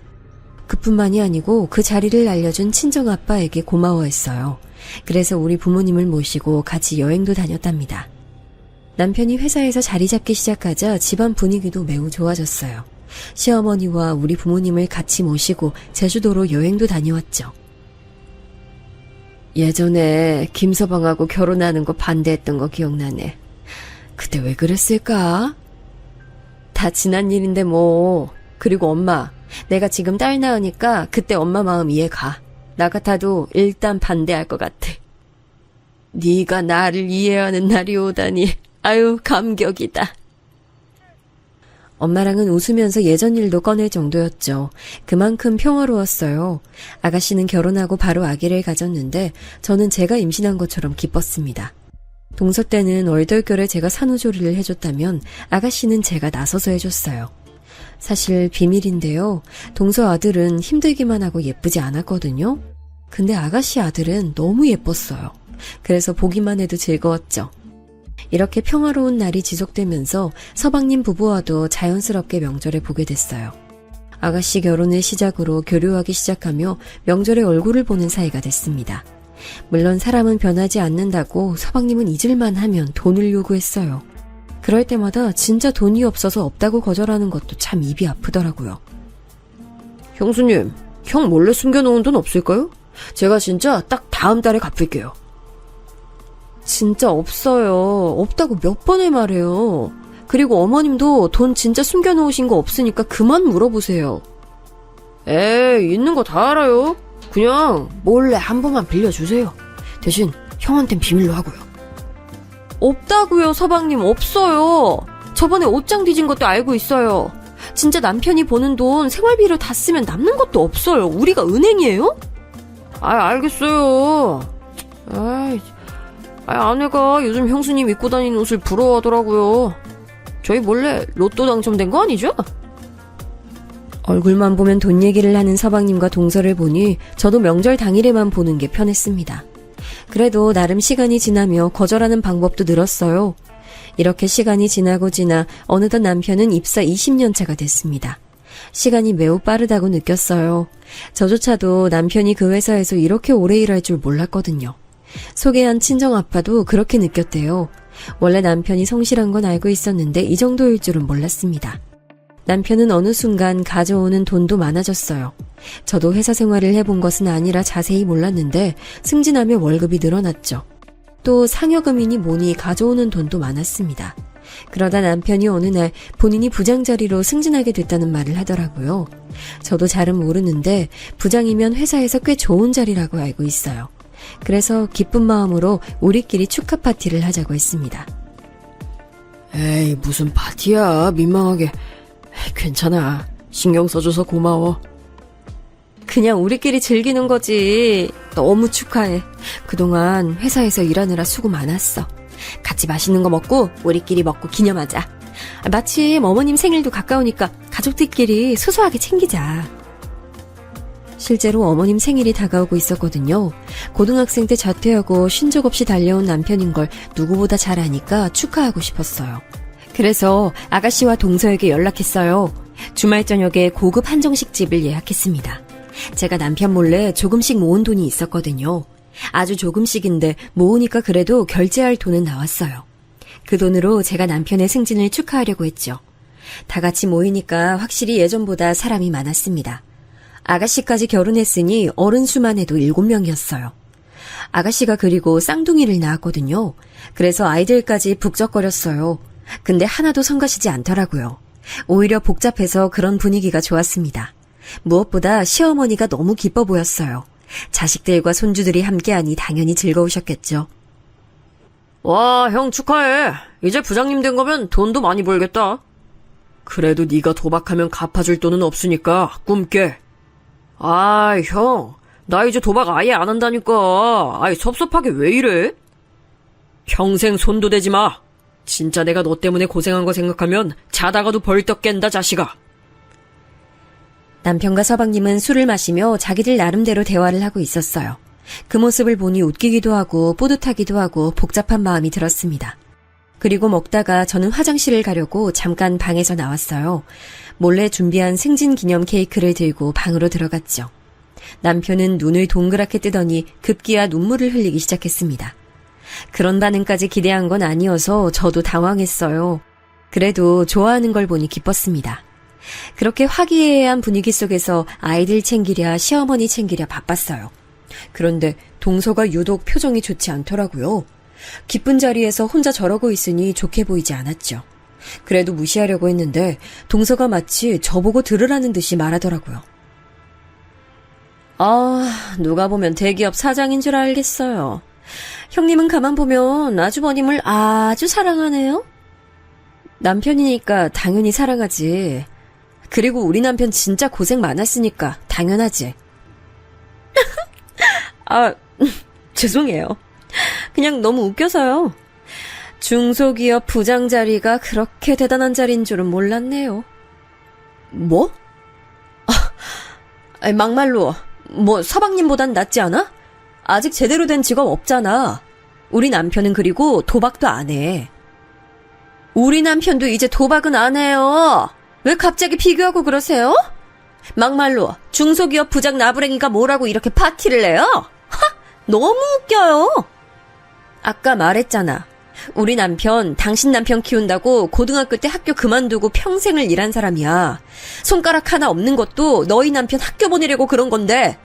그뿐만이 아니고 그 자리를 알려준 친정아빠에게 고마워했어요. 그래서 우리 부모님을 모시고 같이 여행도 다녔답니다. 남편이 회사에서 자리 잡기 시작하자 집안 분위기도 매우 좋아졌어요. 시어머니와 우리 부모님을 같이 모시고 제주도로 여행도 다녀왔죠. 예전에 김서방하고 결혼하는 거 반대했던 거 기억나네. 그때 왜 그랬을까? 다 지난 일인데 뭐. 그리고 엄마, 내가 지금 딸 낳으니까 그때 엄마 마음 이해가. 나 같아도 일단 반대할 것 같아. 네가 나를 이해하는 날이 오다니. 아유, 감격이다. 엄마랑은 웃으면서 예전 일도 꺼낼 정도였죠. 그만큼 평화로웠어요. 아가씨는 결혼하고 바로 아기를 가졌는데 저는 제가 임신한 것처럼 기뻤습니다. 동서 때는 얼떨결에 제가 산후조리를 해줬다면 아가씨는 제가 나서서 해줬어요. 사실 비밀인데요. 동서 아들은 힘들기만 하고 예쁘지 않았거든요. 근데 아가씨 아들은 너무 예뻤어요. 그래서 보기만 해도 즐거웠죠. 이렇게 평화로운 날이 지속되면서 서방님 부부와도 자연스럽게 명절에 보게 됐어요. 아가씨 결혼을 시작으로 교류하기 시작하며 명절에 얼굴을 보는 사이가 됐습니다. 물론 사람은 변하지 않는다고 서방님은 잊을만 하면 돈을 요구했어요. 그럴 때마다 진짜 돈이 없어서 없다고 거절하는 것도 참 입이 아프더라고요. 형수님, 형 몰래 숨겨놓은 돈 없을까요? 제가 진짜 딱 다음 달에 갚을게요. 진짜 없어요. 없다고 몇 번을 말해요. 그리고 어머님도 돈 진짜 숨겨놓으신 거 없으니까 그만 물어보세요. 에이, 있는 거 다 알아요. 그냥 몰래 한 번만 빌려주세요. 대신 형한텐 비밀로 하고요. 없다고요, 서방님. 없어요. 저번에 옷장 뒤진 것도 알고 있어요. 진짜 남편이 버는 돈 생활비로 다 쓰면 남는 것도 없어요. 우리가 은행이에요? 알겠어요. 아내가 요즘 형수님 입고 다니는 옷을 부러워하더라고요. 저희 몰래 로또 당첨된 거 아니죠? 얼굴만 보면 돈 얘기를 하는 서방님과 동서를 보니 저도 명절 당일에만 보는 게 편했습니다. 그래도 나름 시간이 지나며 거절하는 방법도 늘었어요. 이렇게 시간이 지나고 지나 어느덧 남편은 입사 20년 차가 됐습니다. 시간이 매우 빠르다고 느꼈어요. 저조차도 남편이 그 회사에서 이렇게 오래 일할 줄 몰랐거든요. 소개한 친정아빠도 그렇게 느꼈대요. 원래 남편이 성실한 건 알고 있었는데 이 정도일 줄은 몰랐습니다. 남편은 어느 순간 가져오는 돈도 많아졌어요. 저도 회사 생활을 해본 것은 아니라 자세히 몰랐는데 승진하며 월급이 늘어났죠. 또 상여금이니 뭐니 가져오는 돈도 많았습니다. 그러다 남편이 어느 날 본인이 부장 자리로 승진하게 됐다는 말을 하더라고요. 저도 잘은 모르는데 부장이면 회사에서 꽤 좋은 자리라고 알고 있어요. 그래서 기쁜 마음으로 우리끼리 축하 파티를 하자고 했습니다. 에이, 무슨 파티야. 민망하게. 괜찮아. 신경 써줘서 고마워. 그냥 우리끼리 즐기는 거지. 너무 축하해. 그동안 회사에서 일하느라 수고 많았어. 같이 맛있는 거 먹고 우리끼리 먹고 기념하자. 마침 어머님 생일도 가까우니까 가족들끼리 소소하게 챙기자. 실제로 어머님 생일이 다가오고 있었거든요. 고등학생 때 자퇴하고 쉰 적 없이 달려온 남편인 걸 누구보다 잘 아니까 축하하고 싶었어요. 그래서 아가씨와 동서에게 연락했어요. 주말 저녁에 고급 한정식 집을 예약했습니다. 제가 남편 몰래 조금씩 모은 돈이 있었거든요. 아주 조금씩인데 모으니까 그래도 결제할 돈은 나왔어요. 그 돈으로 제가 남편의 승진을 축하하려고 했죠. 다 같이 모이니까 확실히 예전보다 사람이 많았습니다. 아가씨까지 결혼했으니 어른 수만 해도 7명이었어요. 아가씨가 그리고 쌍둥이를 낳았거든요. 그래서 아이들까지 북적거렸어요. 근데 하나도 성가시지 않더라고요. 오히려 복잡해서 그런 분위기가 좋았습니다. 무엇보다 시어머니가 너무 기뻐 보였어요. 자식들과 손주들이 함께하니 당연히 즐거우셨겠죠. 와, 형 축하해. 이제 부장님 된 거면 돈도 많이 벌겠다. 그래도 네가 도박하면 갚아줄 돈은 없으니까 꿈깨. 아이, 형. 나 이제 도박 아예 안 한다니까. 아이, 섭섭하게 왜 이래? 평생 손도 대지 마. 진짜 내가 너 때문에 고생한 거 생각하면 자다가도 벌떡 깬다, 자식아. 남편과 서방님은 술을 마시며 자기들 나름대로 대화를 하고 있었어요. 그 모습을 보니 웃기기도 하고 뿌듯하기도 하고 복잡한 마음이 들었습니다. 그리고 먹다가 저는 화장실을 가려고 잠깐 방에서 나왔어요. 몰래 준비한 승진 기념 케이크를 들고 방으로 들어갔죠. 남편은 눈을 동그랗게 뜨더니 급기야 눈물을 흘리기 시작했습니다. 그런 반응까지 기대한 건 아니어서 저도 당황했어요. 그래도 좋아하는 걸 보니 기뻤습니다. 그렇게 화기애애한 분위기 속에서 아이들 챙기랴 시어머니 챙기랴 바빴어요. 그런데 동서가 유독 표정이 좋지 않더라고요. 기쁜 자리에서 혼자 저러고 있으니 좋게 보이지 않았죠. 그래도 무시하려고 했는데 동서가 마치 저보고 들으라는 듯이 말하더라고요. 아, 누가 보면 대기업 사장인 줄 알겠어요. 형님은 가만 보면 아주버님을 아주 사랑하네요. 남편이니까 당연히 사랑하지. 그리고 우리 남편 진짜 고생 많았으니까 당연하지. 아, 죄송해요. 그냥 너무 웃겨서요. 중소기업 부장 자리가 그렇게 대단한 자리인 줄은 몰랐네요. 뭐? 아, 막말로 뭐 서방님보단 낫지 않아? 아직 제대로 된 직업 없잖아. 우리 남편은 그리고 도박도 안 해. 우리 남편도 이제 도박은 안 해요. 왜 갑자기 비교하고 그러세요? 막말로 중소기업 부장 나부랭이가 뭐라고 이렇게 파티를 내요? 하! 너무 웃겨요. 아까 말했잖아. 우리 남편 당신 남편 키운다고 고등학교 때 학교 그만두고 평생을 일한 사람이야. 손가락 하나 없는 것도 너희 남편 학교 보내려고 그런 건데.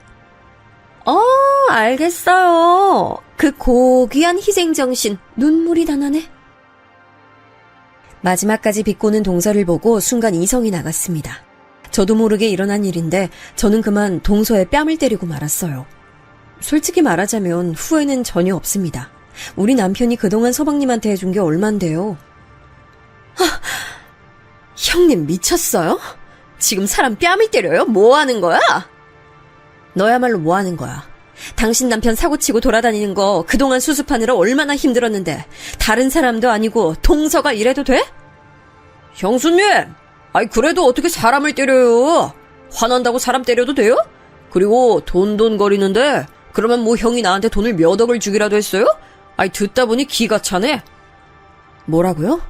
알겠어요. 그 고귀한 희생정신 눈물이 다 나네. 마지막까지 비꼬는 동서를 보고 순간 이성이 나갔습니다. 저도 모르게 일어난 일인데 저는 그만 동서의 뺨을 때리고 말았어요. 솔직히 말하자면 후회는 전혀 없습니다. 우리 남편이 그동안 서방님한테 해준 게 얼만데요. 형님 미쳤어요? 지금 사람 뺨을 때려요? 뭐 하는 거야? 너야말로 뭐 하는 거야? 당신 남편 사고치고 돌아다니는 거 그동안 수습하느라 얼마나 힘들었는데 다른 사람도 아니고 동서가 이래도 돼? 형수님! 아이 그래도 어떻게 사람을 때려요? 화난다고 사람 때려도 돼요? 그리고 돈거리는데 그러면 뭐 형이 나한테 돈을 몇 억을 주기라도 했어요? 아이 듣다 보니 기가 차네. 뭐라고요?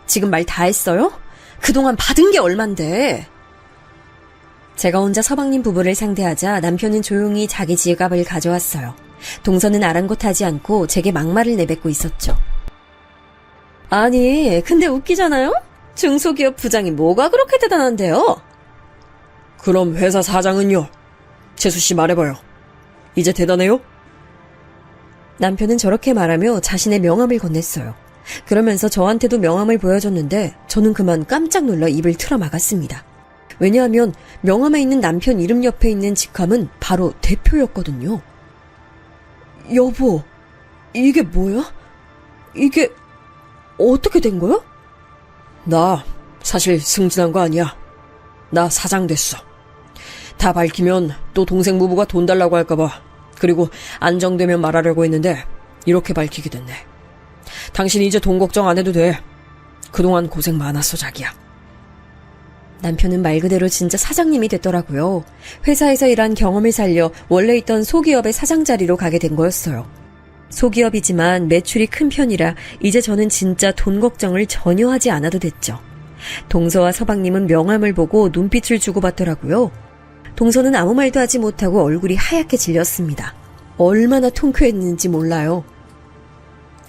지금 말 다 했어요? 그동안 받은 게 얼만데. 제가 혼자 서방님 부부를 상대하자 남편은 조용히 자기 지갑을 가져왔어요. 동서는 아랑곳하지 않고 제게 막말을 내뱉고 있었죠. 아니, 근데 웃기잖아요? 중소기업 부장이 뭐가 그렇게 대단한데요? 그럼 회사 사장은요? 재수씨 말해봐요. 이제 대단해요? 남편은 저렇게 말하며 자신의 명함을 건넸어요. 그러면서 저한테도 명함을 보여줬는데 저는 그만 깜짝 놀라 입을 틀어 막았습니다. 왜냐하면 명함에 있는 남편 이름 옆에 있는 직함은 바로 대표였거든요. 여보, 이게 뭐야? 이게 어떻게 된 거야? 나 사실 승진한 거 아니야. 나 사장 됐어. 다 밝히면 또 동생 부부가 돈 달라고 할까봐. 그리고 안정되면 말하려고 했는데 이렇게 밝히게 됐네. 당신 이제 돈 걱정 안 해도 돼. 그동안 고생 많았어, 자기야. 남편은 말 그대로 진짜 사장님이 됐더라고요. 회사에서 일한 경험을 살려 원래 있던 소기업의 사장 자리로 가게 된 거였어요. 소기업이지만 매출이 큰 편이라 이제 저는 진짜 돈 걱정을 전혀 하지 않아도 됐죠. 동서와 서방님은 명함을 보고 눈빛을 주고받더라고요. 동서는 아무 말도 하지 못하고 얼굴이 하얗게 질렸습니다. 얼마나 통쾌했는지 몰라요.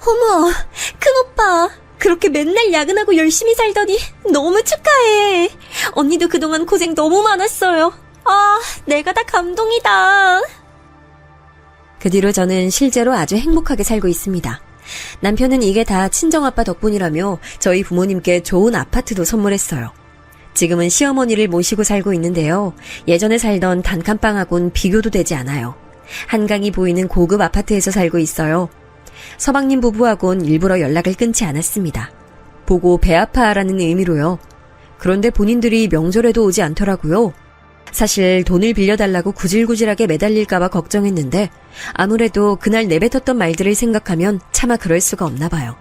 어머, 큰오빠. 그렇게 맨날 야근하고 열심히 살더니 너무 축하해. 언니도 그동안 고생 너무 많았어요. 아, 내가 다 감동이다. 그 뒤로 저는 실제로 아주 행복하게 살고 있습니다. 남편은 이게 다 친정아빠 덕분이라며 저희 부모님께 좋은 아파트도 선물했어요. 지금은 시어머니를 모시고 살고 있는데요. 예전에 살던 단칸방하고는 비교도 되지 않아요. 한강이 보이는 고급 아파트에서 살고 있어요. 서방님 부부하고는 일부러 연락을 끊지 않았습니다. 보고 배 아파라는 의미로요. 그런데 본인들이 명절에도 오지 않더라고요. 사실 돈을 빌려달라고 구질구질하게 매달릴까봐 걱정했는데 아무래도 그날 내뱉었던 말들을 생각하면 차마 그럴 수가 없나 봐요.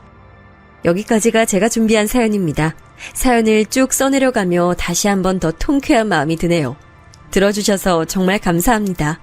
여기까지가 제가 준비한 사연입니다. 사연을 쭉 써내려가며 다시 한번 더 통쾌한 마음이 드네요. 들어주셔서 정말 감사합니다.